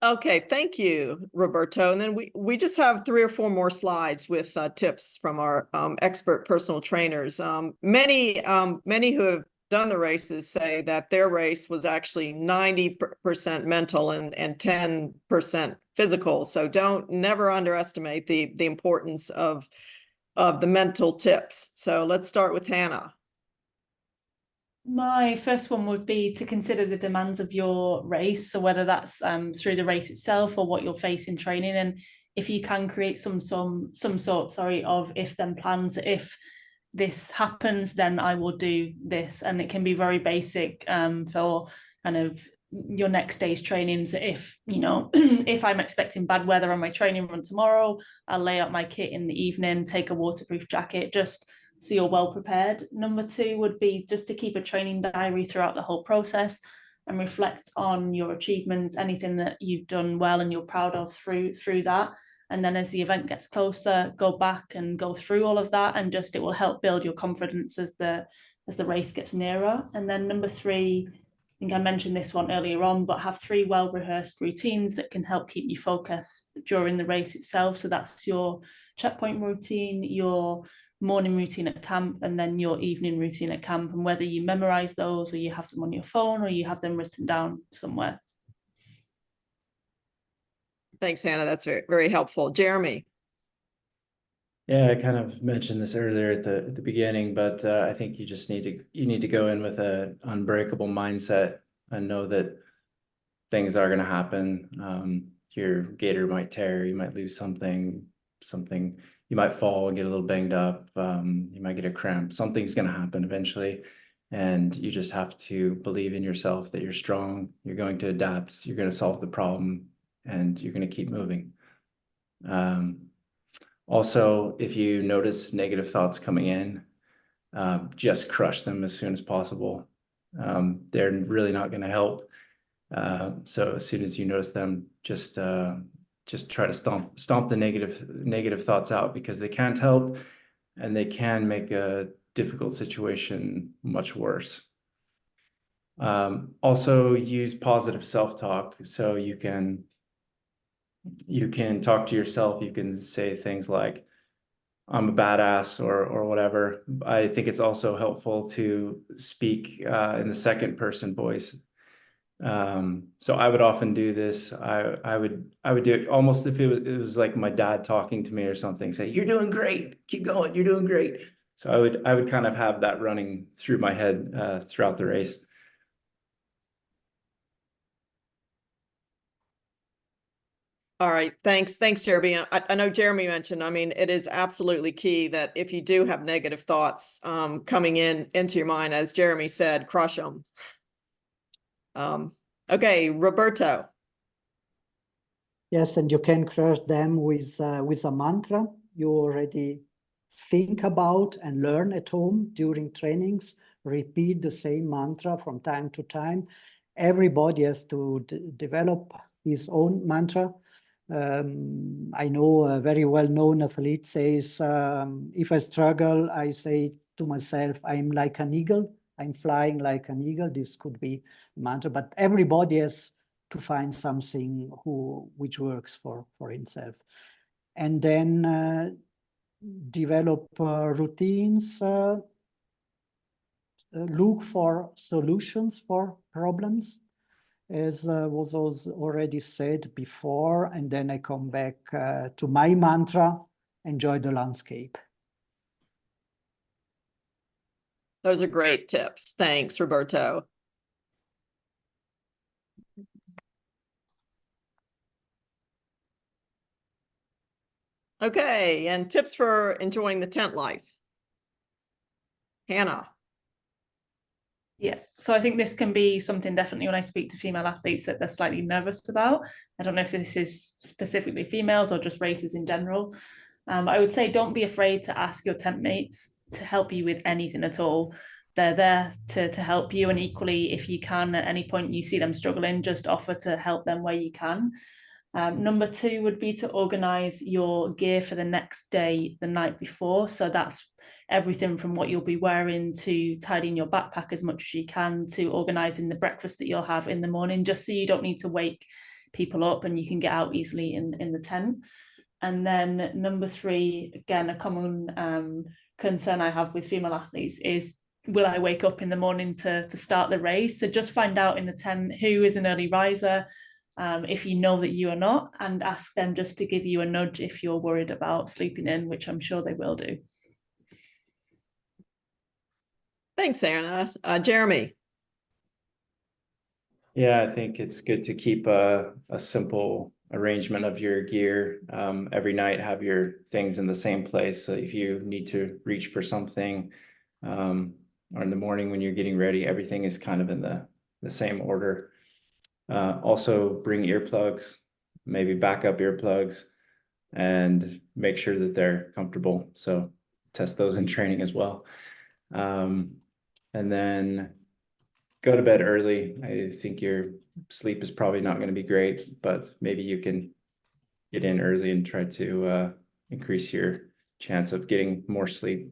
Okay, thank you, Roberto. And then we just have 3 or 4 more slides with tips from our expert personal trainers. Many who have done the races say that their race was actually 90% mental and 10% physical. So never underestimate the importance of the mental tips. So let's start with Hannah. My first one would be to consider the demands of your race. So whether that's through the race itself or what you'll face in training, and if you can create some sort of if then plans. If this happens, then I will do this, and it can be very basic for kind of your next day's trainings. If, you know, if I'm expecting bad weather on my training run tomorrow, I'll lay out my kit in the evening, take a waterproof jacket, just so you're well prepared. Number 2 would be just to keep a training diary throughout the whole process and reflect on your achievements, anything that you've done well and you're proud of through that. And then as the event gets closer, go back and go through all of that, and just, it will help build your confidence as the race gets nearer. And then number 3, I think I mentioned this one earlier on, but have 3 well-rehearsed routines that can help keep you focused during the race itself. So that's your checkpoint routine, your morning routine at camp, and then your evening routine at camp. And whether you memorize those or you have them on your phone or you have them written down somewhere. Thanks, Hannah. That's very, very helpful. Jeremy. Yeah, I kind of mentioned this earlier at the beginning, but I think you just need to go in with an unbreakable mindset and know that things are going to happen. Your gaiter might tear, you might lose something, you might fall and get a little banged up, you might get a cramp. Something's going to happen eventually, and you just have to believe in yourself that you're strong, you're going to adapt, you're going to solve the problem, and you're going to keep moving. Also, if you notice negative thoughts coming in, just crush them as soon as possible. They're really not going to help. So as soon as you notice them, just try to stomp the negative thoughts out, because they can't help and they can make a difficult situation much worse. Also use positive self-talk. So you can talk to yourself. You can say things like, I'm a badass, or whatever. I think it's also helpful to speak in the second person voice. So I would often do this. I would do it almost if it was like my dad talking to me or something, say, you're doing great, keep going, you're doing great. So I would kind of have that running through my head throughout the race. All right. Thanks, Jeremy. I know Jeremy mentioned, I mean, it is absolutely key that if you do have negative thoughts coming into your mind, as Jeremy said, crush them. Okay, Roberto. Yes, and you can crush them with a mantra you already think about and learn at home during trainings. Repeat the same mantra from time to time. Everybody has to develop his own mantra. I know a very well-known athlete says, if I struggle, I say to myself, I'm like an eagle. I'm flying like an eagle. This could be a mantra, but everybody has to find something which works for himself. And then develop routines, look for solutions for problems, as was already said before, and then I come back to my mantra, enjoy the landscape. Those are great tips. Thanks, Roberto. Okay, and tips for enjoying the tent life. Hannah. Yeah, so I think this can be something definitely when I speak to female athletes that they're slightly nervous about. I don't know if this is specifically females or just races in general. I would say don't be afraid to ask your tent mates to help you with anything at all. They're there to help you, and equally, if you can at any point you see them struggling, just offer to help them where you can. Number 2 would be to organize your gear for the next day the night before. So that's everything from what you'll be wearing to tidying your backpack as much as you can, to organizing the breakfast that you'll have in the morning, just so you don't need to wake people up and you can get out easily in the tent. And then number 3, again, a common concern I have with female athletes is, will I wake up in the morning to start the race? So just find out in the tent who is an early riser, if you know that you are not, and ask them just to give you a nudge if you're worried about sleeping in, which I'm sure they will do. Thanks, Anna. Jeremy. Yeah, I think it's good to keep a simple arrangement of your gear. Every night, have your things in the same place. So if you need to reach for something, or in the morning when you're getting ready, everything is kind of in the same order. Also bring earplugs, maybe backup earplugs, and make sure that they're comfortable. So test those in training as well. And then go to bed early. I think your sleep is probably not going to be great, but maybe you can get in early and try to increase your chance of getting more sleep.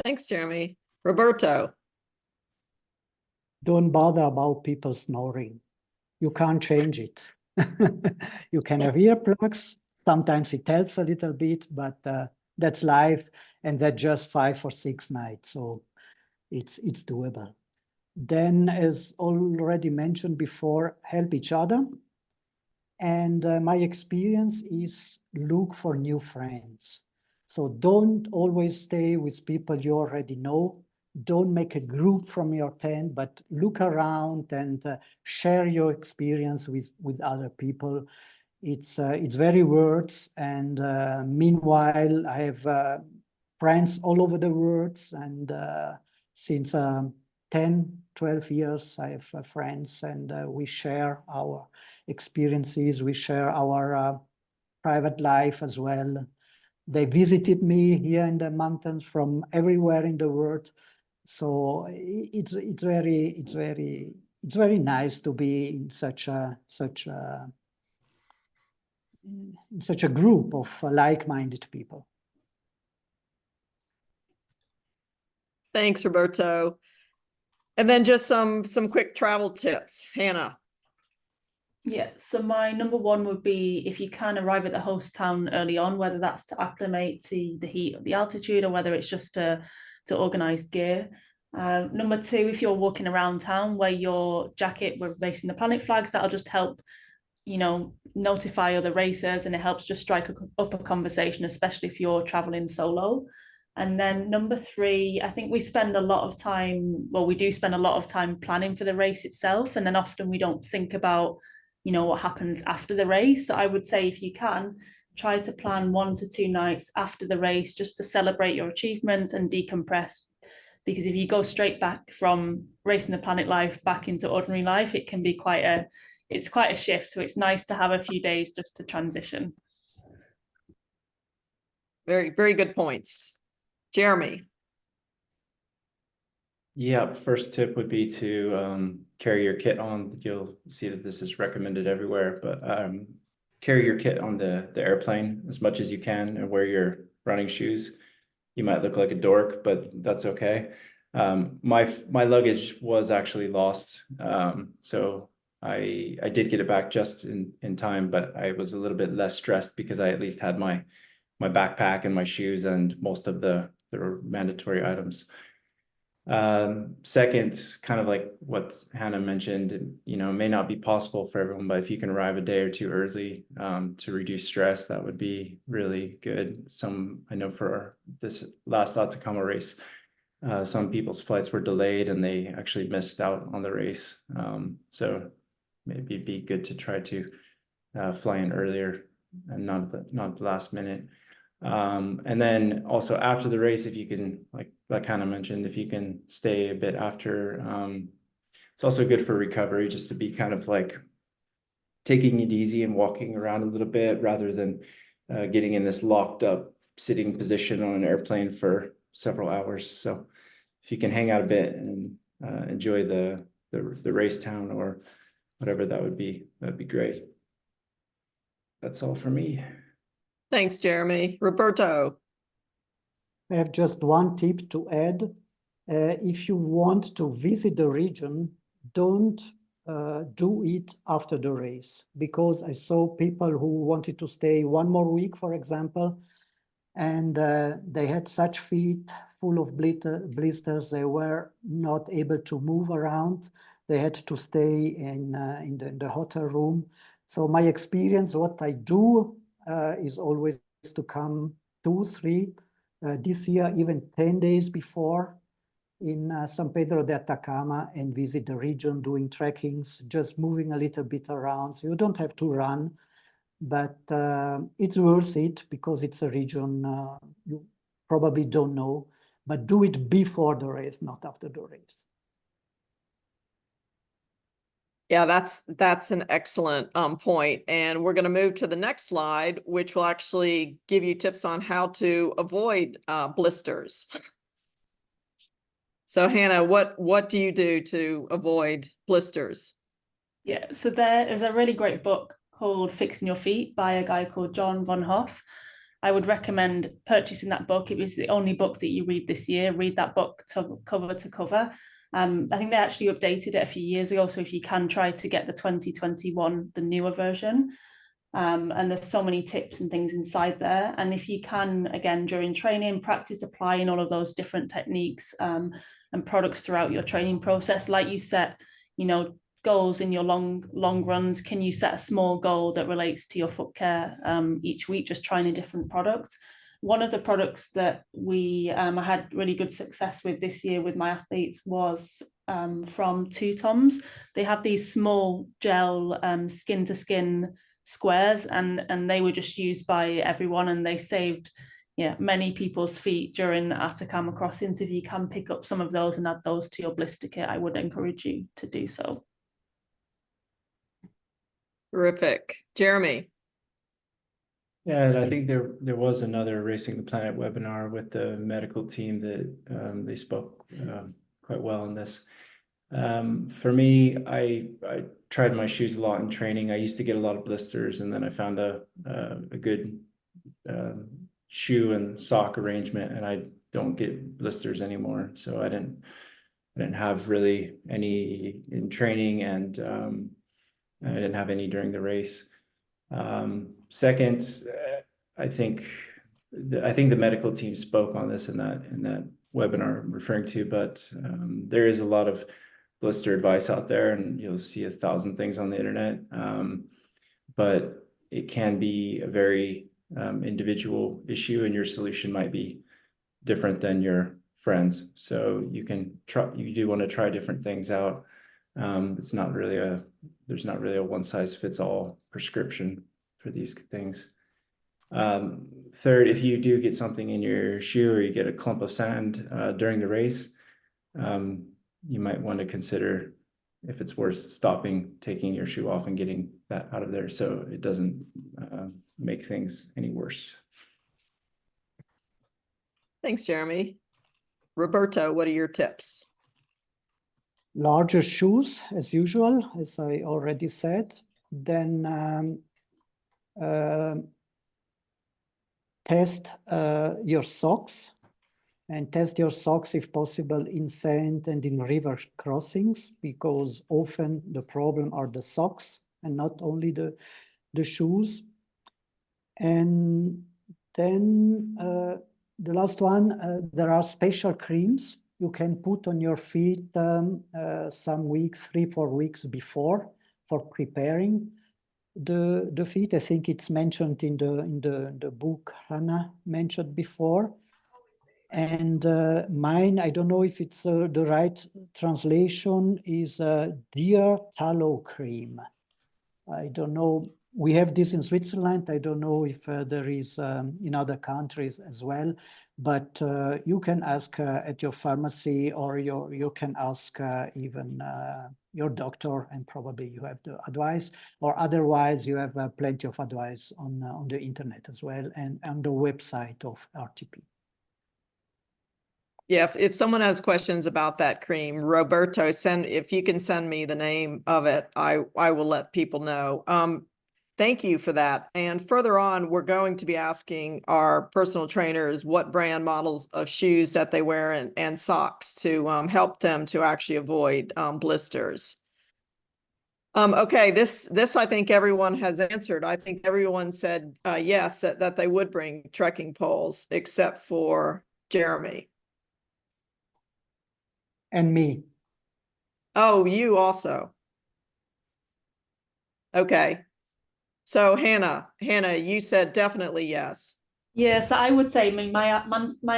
Thanks, Jeremy. Roberto. Don't bother about people snoring. You can't change it. You can have earplugs. Sometimes it helps a little bit, but that's life, and that's just 5 or 6 nights, so it's doable. Then, as already mentioned before, help each other. And my experience is look for new friends. So don't always stay with people you already know. Don't make a group from your tent, but look around and share your experience with other people. It's very worth. And meanwhile, I have friends all over the world. And since 10, 12 years, I have friends, and we share our experiences. We share our private life as well. They visited me here in the mountains from everywhere in the world. So it's very nice to be in such a group of like-minded people. Thanks, Roberto. And then just some quick travel tips. Hannah. Yeah, so my number one would be, if you can, arrive at the host town early on, whether that's to acclimate to the heat of the altitude, or whether it's just to organize gear. Number two, if you're walking around town, wear your jacket with Racing the Planet flags. That'll just help, you know, notify other racers, and it helps just strike up a conversation, especially if you're traveling solo. And then number three, I think we spend a lot of time, well, we do spend a lot of time planning for the race itself, and then often we don't think about, you know, what happens after the race. So I would say, if you can, try to plan 1 to 2 nights after the race, just to celebrate your achievements and decompress. Because if you go straight back from Racing the Planet life back into ordinary life, it can be quite a shift. So it's nice to have a few days just to transition. Very, very good points. Jeremy. Yeah, first tip would be to carry your kit on. You'll see that this is recommended everywhere, but carry your kit on the airplane as much as you can, and wear your running shoes. You might look like a dork, but that's okay. My luggage was actually lost, so I did get it back just in time, but I was a little bit less stressed because I at least had my backpack and my shoes and most of the mandatory items. Second, kind of like what Hannah mentioned, you know, it may not be possible for everyone, but if you can arrive a day or two early to reduce stress, that would be really good. I know for this last Atacama race, some people's flights were delayed and they actually missed out on the race. So maybe it'd be good to try to fly in earlier and not the last minute. And then also after the race, if you can, like Hannah mentioned, if you can stay a bit after, it's also good for recovery, just to be kind of like taking it easy and walking around a little bit, rather than getting in this locked up sitting position on an airplane for several hours. So if you can hang out a bit and enjoy the race town or whatever, that'd be great. That's all for me. Thanks, Jeremy. Roberto. I have just one tip to add. If you want to visit the region, don't do it after the race, because I saw people who wanted to stay 1 more week, for example, and they had such feet full of blisters, they were not able to move around. They had to stay in the hotel room. So my experience, what I do is always to come 2, 3, this year even 10 days before, in San Pedro de Atacama, and visit the region, doing trekkings, just moving a little bit around. So you don't have to run, but it's worth it, because it's a region you probably don't know, but do it before the race, not after the race. Yeah, that's an excellent point. And we're going to move to the next slide, which will actually give you tips on how to avoid blisters. So Hannah, what do you do to avoid blisters? Yeah, so there is a really great book called Fixing Your Feet by a guy called John von Hoff. I would recommend purchasing that book. It was the only book that you read this year. Read that book cover to cover. I think they actually updated it a few years ago. So if you can try to get the 2021, the newer version. And there's so many tips and things inside there. And if you can, again, during training, practice applying all of those different techniques and products throughout your training process. Like you set, goals in your long runs. Can you set a small goal that relates to your foot care each week, just trying a different product? One of the products that we had really good success with this year with my athletes was from Two Toms. They have these small gel skin to skin squares, and they were just used by everyone, and they saved many people's feet during the Atacama crossings. If you can pick up some of those and add those to your blister kit, I would encourage you to do so. Terrific. Jeremy. Yeah, and I think there was another Racing the Planet webinar with the medical team that they spoke quite well on this. For me, I tried my shoes a lot in training. I used to get a lot of blisters, and then I found a good shoe and sock arrangement, and I don't get blisters anymore. So I didn't have really any in training, and I didn't have any during the race. Second, I think the medical team spoke on this in that webinar I'm referring to, but there is a lot of blister advice out there, and you'll see 1,000 things on the internet. But it can be a very individual issue, and your solution might be different than your friends. So you do want to try different things out. There's not really a one size fits all prescription for these things. Third, if you do get something in your shoe or you get a clump of sand during the race, you might want to consider if it's worth stopping, taking your shoe off and getting that out of there so it doesn't make things any worse. Thanks, Jeremy. Roberto, what are your tips? Larger shoes, as usual, as I already said. Then test your socks, and test your socks if possible in sand and in river crossings, because often the problem are the socks and not only the shoes. And then the last one, there are special creams you can put on your feet some weeks, 3-4 weeks before, for preparing the feet. I think it's mentioned in the book Hannah mentioned before. And mine, I don't know if it's the right translation, is deer tallow cream. I don't know. We have this in Switzerland. I don't know if there is in other countries as well, but you can ask at your pharmacy, or you can ask even your doctor, and probably you have the advice, or otherwise you have plenty of advice on the internet as well, and on the website of RTP. Yeah, if someone has questions about that cream, Roberto, if you can send me the name of it, I will let people know. Thank you for that. And further on, we're going to be asking our personal trainers what brand models of shoes that they wear and socks to help them to actually avoid blisters. Okay, this I think everyone has answered. I think everyone said yes, that they would bring trekking poles, except for Jeremy. And me. Oh, you also. Okay. So Hannah, you said definitely yes. Yeah, so I would say, I mean, my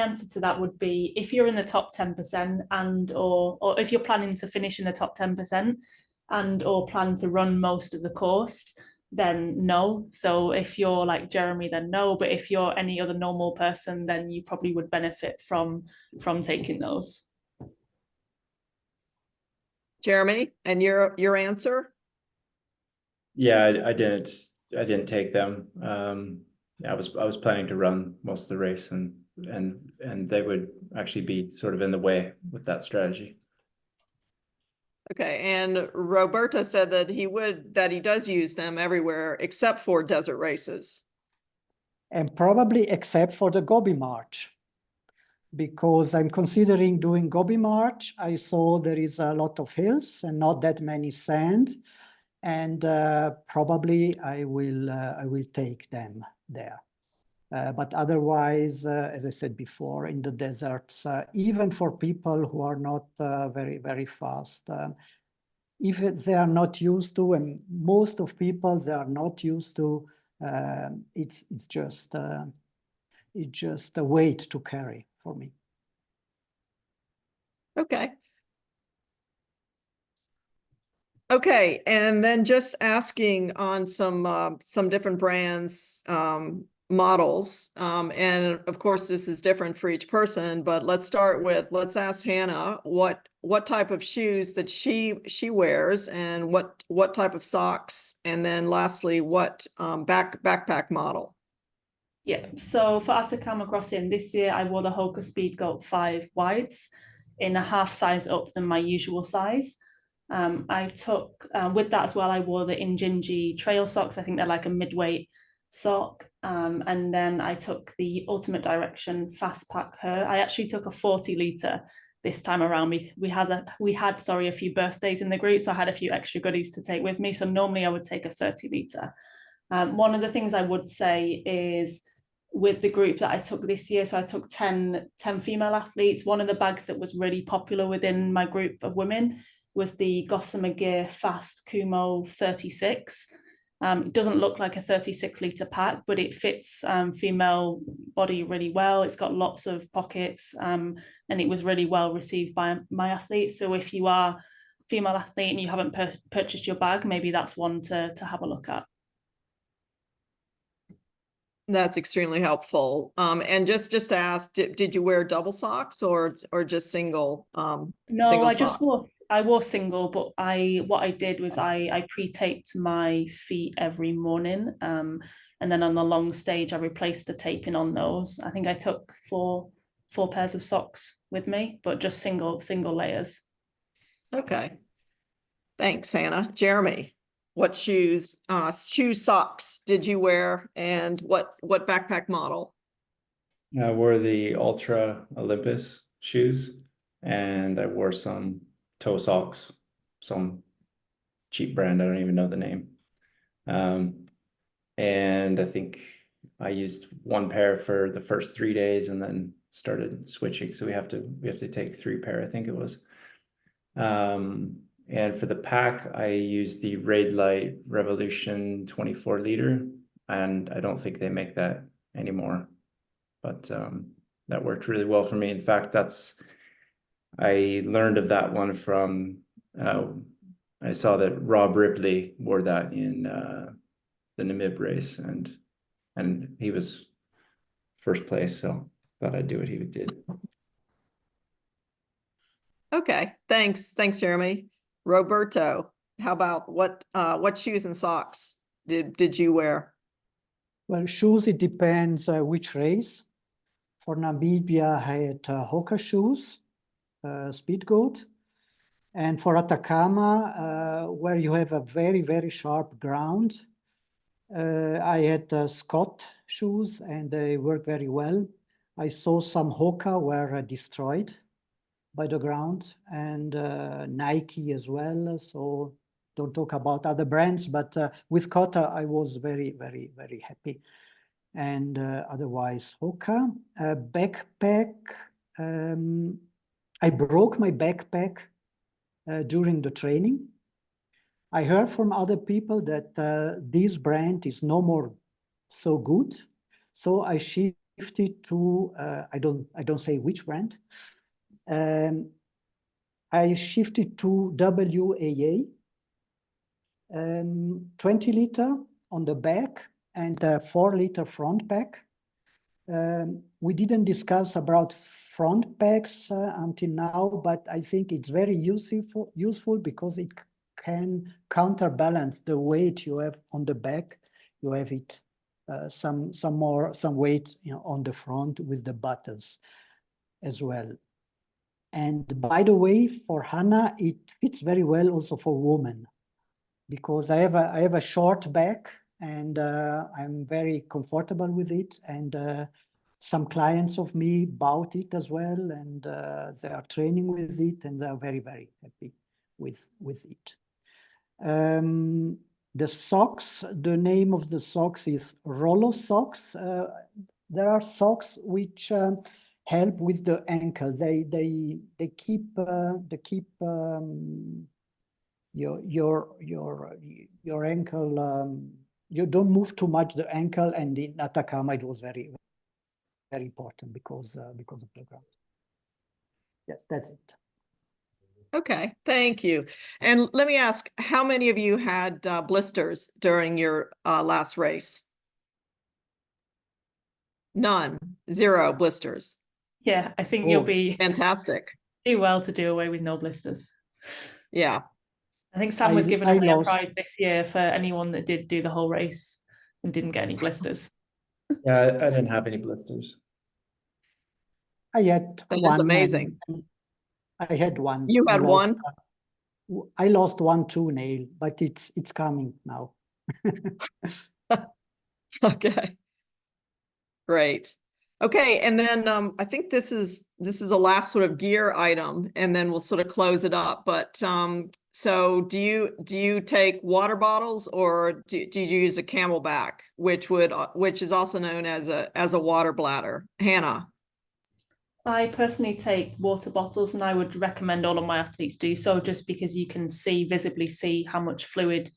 answer to that would be, if you're in the top 10% and or if you're planning to finish in the top 10% and or plan to run most of the course, then no. So if you're like Jeremy, then no. But if you're any other normal person, then you probably would benefit from taking those. Jeremy, and your answer? Yeah, I didn't take them. I was planning to run most of the race, and they would actually be sort of in the way with that strategy. Okay, and Roberto said that he does use them everywhere except for desert races. And probably except for the Gobi March, because I'm considering doing Gobi March. I saw there is a lot of hills and not that many sand, and probably I will take them there. But otherwise, as I said before, in the deserts, even for people who are not very, very fast, if they are not used to, and most of people they are not used to, it's just a weight to carry for me. Okay. Okay, and then just asking on some different brands, models, and of course this is different for each person, but let's ask Hannah what type of shoes that she wears, and what type of socks, and then lastly what backpack model. Yeah, so for Atacama Crossing this year, I wore the Hoka Speed Goat 5 wides in a half size up than my usual size. I took, with that as well, I wore the Injinji trail socks. I think they're like a mid-weight sock. And then I took the Ultimate Direction Fast Pack Her. I actually took a 40-litre this time around. We had a few birthdays in the group, so I had a few extra goodies to take with me. So normally I would take a 30-litre. One of the things I would say is with the group that I took this year, so I took 10 female athletes. One of the bags that was really popular within my group of women was the Gossamer Gear Fast Kumo 36. It doesn't look like a 36-litre pack, but it fits female body really well. It's got lots of pockets, and it was really well received by my athletes. So if you are a female athlete and you haven't purchased your bag, maybe that's one to have a look at. That's extremely helpful. And just to ask, did you wear double socks or just single? No, single I just socks? wore single, but what I did was I pre-taped my feet every morning, and then on the long stage I replaced the taping on those. I think I took four pairs of socks with me, but just single layers. Okay. Thanks, Hannah. Jeremy, what socks did you wear, and what backpack model? I wore the Ultra Olympus shoes, and I wore some toe socks, some cheap brand, I don't even know the name. And I think I used one pair for the first 3 days and then started switching. So we have to take 3 pair, I think it was. And for the pack, I used the Raidlight Revolution 24-liter, and I don't think they make that anymore. But that worked really well for me. In fact, I learned of that one from, I saw that Rob Ripley wore that in the Namib race, and he was first place, so thought I'd do what he did. Okay, thanks, Jeremy. Roberto, how about what shoes and socks did you wear? Well, shoes, it depends which race. For Namibia, I had Hoka shoes, Speed Goat. And for Atacama, where you have a very, very sharp ground, I had Scott shoes, and they work very well. I saw some Hoka were destroyed by the ground, and Nike as well. So don't talk about other brands, but with Scott, I was very, very, very happy. And otherwise, Hoka. Backpack, I broke my backpack during the training. I heard from other people that this brand is no more so good. So I shifted to, I don't say which brand. I shifted to WAA, 20-liter on the back and 4-liter front pack. We didn't discuss about front packs until now, but I think it's very useful because it can counterbalance the weight you have on the back. You have it some weight, you know, on the front with the buttons as well. And by the way, for Hannah, it fits very well also for women, because I have a short back, and I'm very comfortable with it. And some clients of me bought it as well, and they are training with it, and they are very, very happy with it. The socks, the name of the socks is Rollo socks. There are socks which help with the ankle. They keep your ankle. You don't move too much the ankle, and in Atacama it was very, very important because of the ground. Yeah, that's it. Okay, thank you. And let me ask, how many of you had blisters during your last race? None, 0 blisters. Yeah, I think you'll Oh, be Fantastic. do well to do away with no blisters. Yeah. I think Sam was giving I away a lost. prize this year for anyone that did do the whole race and didn't get any blisters. Yeah, I didn't have any blisters. I had That is one. amazing. And I had one. You had one? I lost one toenail, but it's coming now. Okay. Great. Okay, and then I think this is a last sort of gear item, and then we'll sort of close it up. But so do you take water bottles, or do you use a Camelback, which is also known as a water bladder? Hannah. I personally take water bottles, and I would recommend all of my athletes do so, just because you can visibly see how much fluid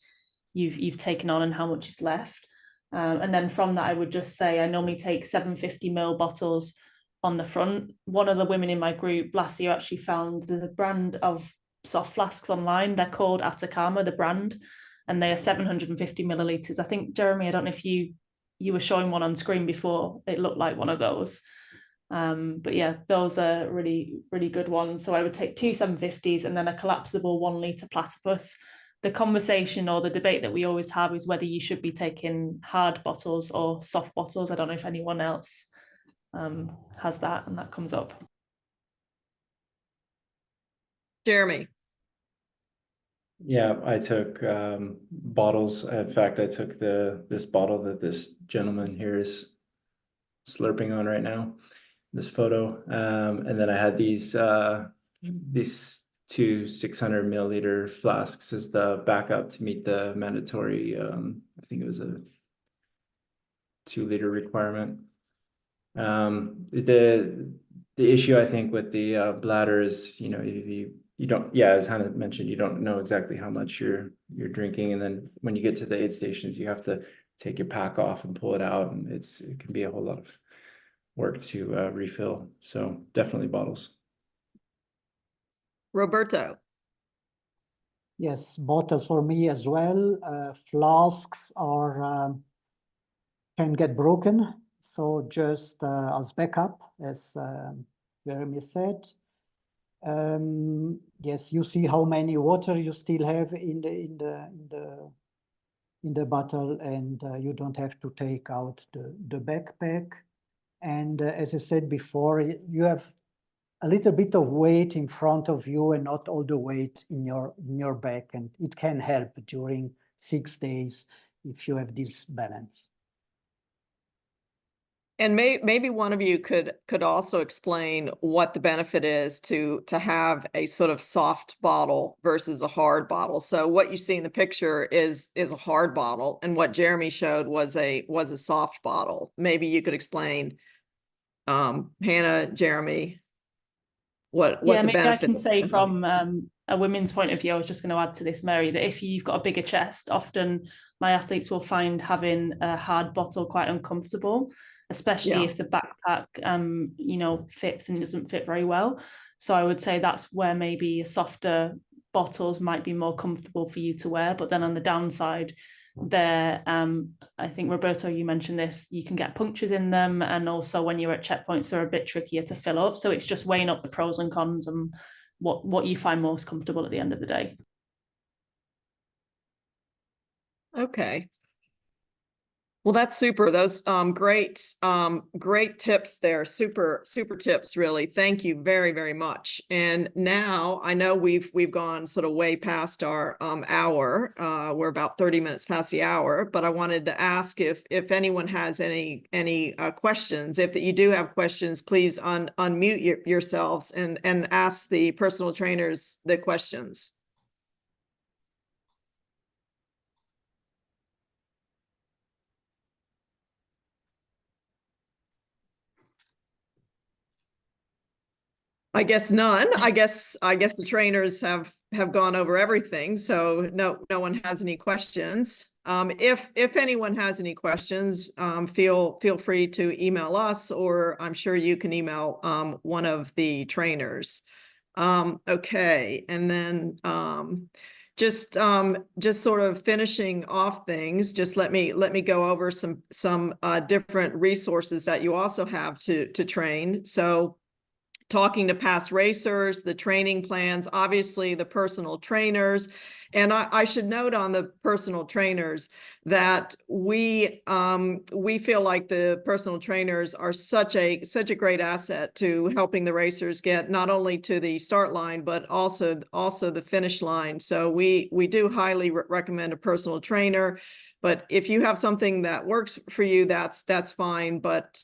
you've taken on and how much is left. And then from that, I would just say I normally take 750ml bottles on the front. One of the women in my group last year actually found the brand of soft flasks online. They're called Atacama, the brand, and they are 750 milliliters. I think, Jeremy, I don't know if you were showing one on screen before. It looked like one of those. But yeah, those are really, really good ones. So I would take 2 750s and then a collapsible 1 litre platypus. The conversation or the debate that we always have is whether you should be taking hard bottles or soft bottles. I don't know if anyone else has that, and that comes up. Jeremy. Yeah, I took bottles. In fact, I took this bottle that this gentleman here is slurping on right now, this photo. And then I had these 2 600 milliliter flasks as the backup to meet the mandatory, I think it was a 2-liter requirement. The issue I think with the bladder is, you know, if you don't, yeah, as Hannah mentioned, you don't know exactly how much you're drinking, and then when you get to the aid stations, you have to take your pack off and pull it out, and it can be a whole lot of work to refill. So definitely bottles. Roberto. Yes, bottles for me as well. Flasks can get broken, so just as backup, as Jeremy said. Yes, you see how many water you still have in the bottle, and you don't have to take out the backpack. And as I said before, you have a little bit of weight in front of you and not all the weight in your back, and it can help during 6 days if you have this balance. And maybe one of you could also explain what the benefit is to have a sort of soft bottle versus a hard bottle. So what you see in the picture is a hard bottle, and what Jeremy showed was a soft bottle. Maybe you could explain, Hannah, Jeremy, what the benefit maybe I can is say to from a women's point of view, I was just going to add to this, Mary, that if you've got a bigger chest, often my athletes will find having a hard bottle quite uncomfortable, especially if the backpack, you know, fits and doesn't fit very well. So I would say that's where maybe softer bottles might be more comfortable for you to wear. But then on the downside, there, I think, Roberto, you mentioned this, you can get punctures in them, and also when you're at checkpoints, they're a bit trickier to fill up. So it's just weighing up the pros and cons and what you find most comfortable at the end of the day. Okay. Well, that's super. Those great tips there. Super tips, really. Thank you very, very much. And now I know we've gone sort of way past our hour. We're about 30 minutes past the hour, but I wanted to ask if anyone has any questions. If you do have questions, please unmute yourselves and ask the personal trainers the questions. I guess none. I guess the trainers have gone over everything, so no one has any questions. If anyone has any questions, feel free to email us, or I'm sure you can email one of the trainers. Okay, and then just sort of finishing off things, just let me go over some different resources that you also have to train. So talking to past racers, the training plans, obviously the personal trainers. And I should note on the personal trainers that we feel like the personal trainers are such a great asset to helping the racers get not only to the start line, but also the finish line. So we do highly recommend a personal trainer. But if you have something that works for you, that's fine. But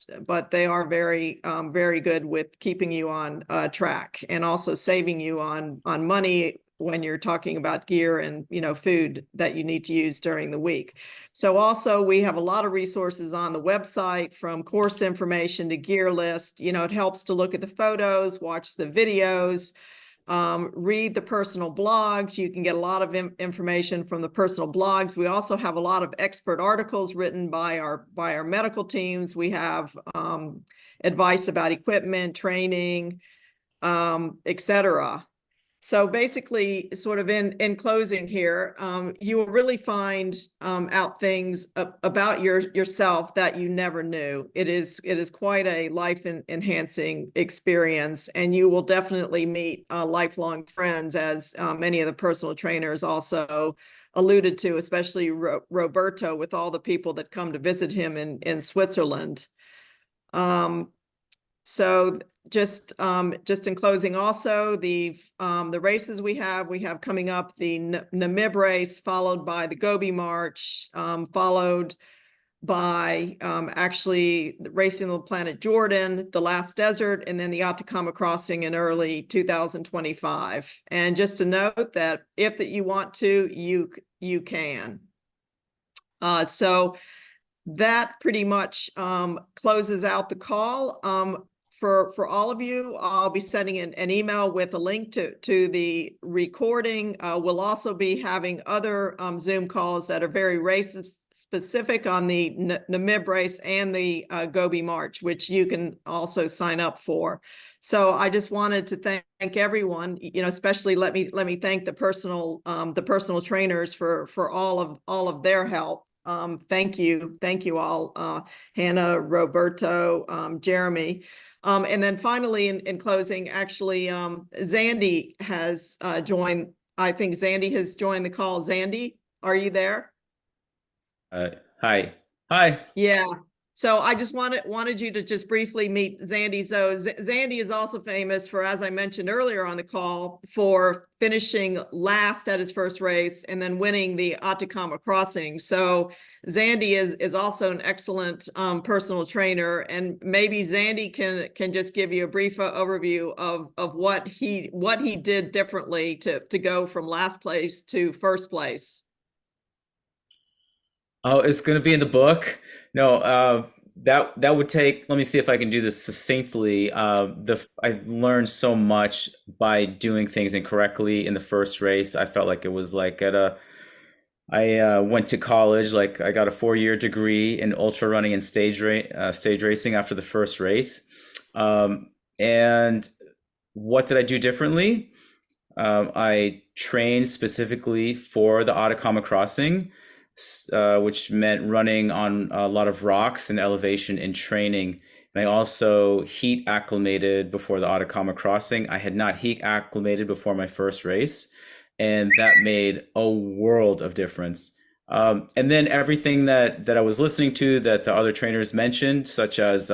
they are very good with keeping you on track and also saving you on money when you're talking about gear and food that you need to use during the week. So also we have a lot of resources on the website, from course information to gear list. It helps to look at the photos, watch the videos. Read the personal blogs. You can get a lot of information from the personal blogs. We also have a lot of expert articles written by our medical teams. We have advice about equipment, training, etc. So basically, sort of in closing here, you will really find out things about yourself that you never knew. It is quite a life-enhancing experience, and you will definitely meet lifelong friends, as many of the personal trainers also alluded to, especially Roberto, with all the people that come to visit him in Switzerland. So just in closing, also the races we have coming up: the Namib race, followed by the Gobi March, followed by actually racing on the planet Jordan, the Last Desert, and then the Atacama Crossing in early 2025. And just to note that if you want to, you can. So that pretty much closes out the call. For all of you, I'll be sending an email with a link to the recording. We'll also be having other Zoom calls that are very race specific on the Namib race and the Gobi March, which you can also sign up for. So I just wanted to thank everyone, especially let me thank the personal trainers for all of their help. Thank you all, Hannah, Roberto, Jeremy. And then finally, in closing, actually, Zandy has joined. I think Zandy has joined the call. Zandy, are you there? Hi. Yeah. So I just wanted you to just briefly meet Zandy. So Zandy is also famous for, as I mentioned earlier on the call, for finishing last at his first race and then winning the Atacama Crossing. So Zandy is also an excellent personal trainer, and maybe Zandy can just give you a brief overview of what he did differently to go from last place to first place. Oh, it's going to be in the book. No, that would take. Let me see if I can do this succinctly. I've learned so much by doing things incorrectly in the first race. I felt like it was like I went to college, like I got a 4-year degree in ultra running and stage racing after the first race. And what did I do differently? I trained specifically for the Atacama Crossing, which meant running on a lot of rocks and elevation in training. And I also heat acclimated before the Atacama Crossing. I had not heat acclimated before my first race, and that made a world of difference. And then everything that I was listening to that the other trainers mentioned, such as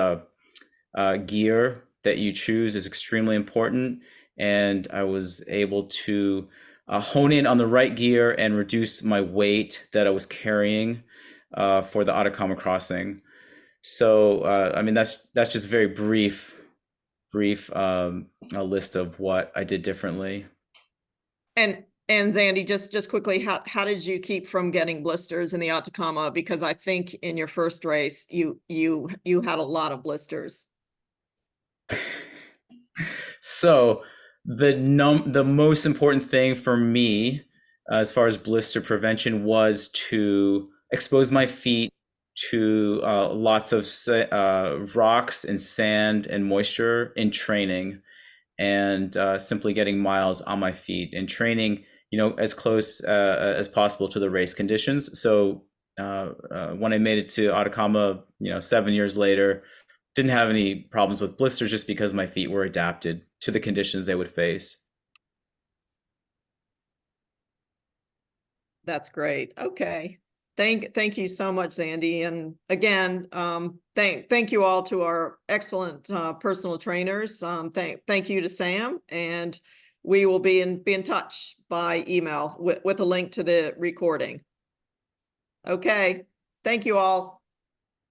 gear that you choose, is extremely important. And I was able to hone in on the right gear and reduce my weight that I was carrying for the Atacama crossing. So I mean, that's just a very brief a list of what I did differently. And Zandy, just quickly, how did you keep from getting blisters in the Atacama? Because I think in your first race, you had a lot of blisters. So the most important thing for me, as far as blister prevention, was to expose my feet to lots of rocks and sand and moisture in training, and simply getting miles on my feet and training, as close as possible to the race conditions. So when I made it to Atacama, 7 years later, didn't have any problems with blisters just because my feet were adapted to the conditions they would face. That's great. Okay. Thank you so much, Zandy. And again, thank you all to our excellent personal trainers. Thank you to Sam, and we will be in touch by email with a link to the recording. Okay. Thank you all.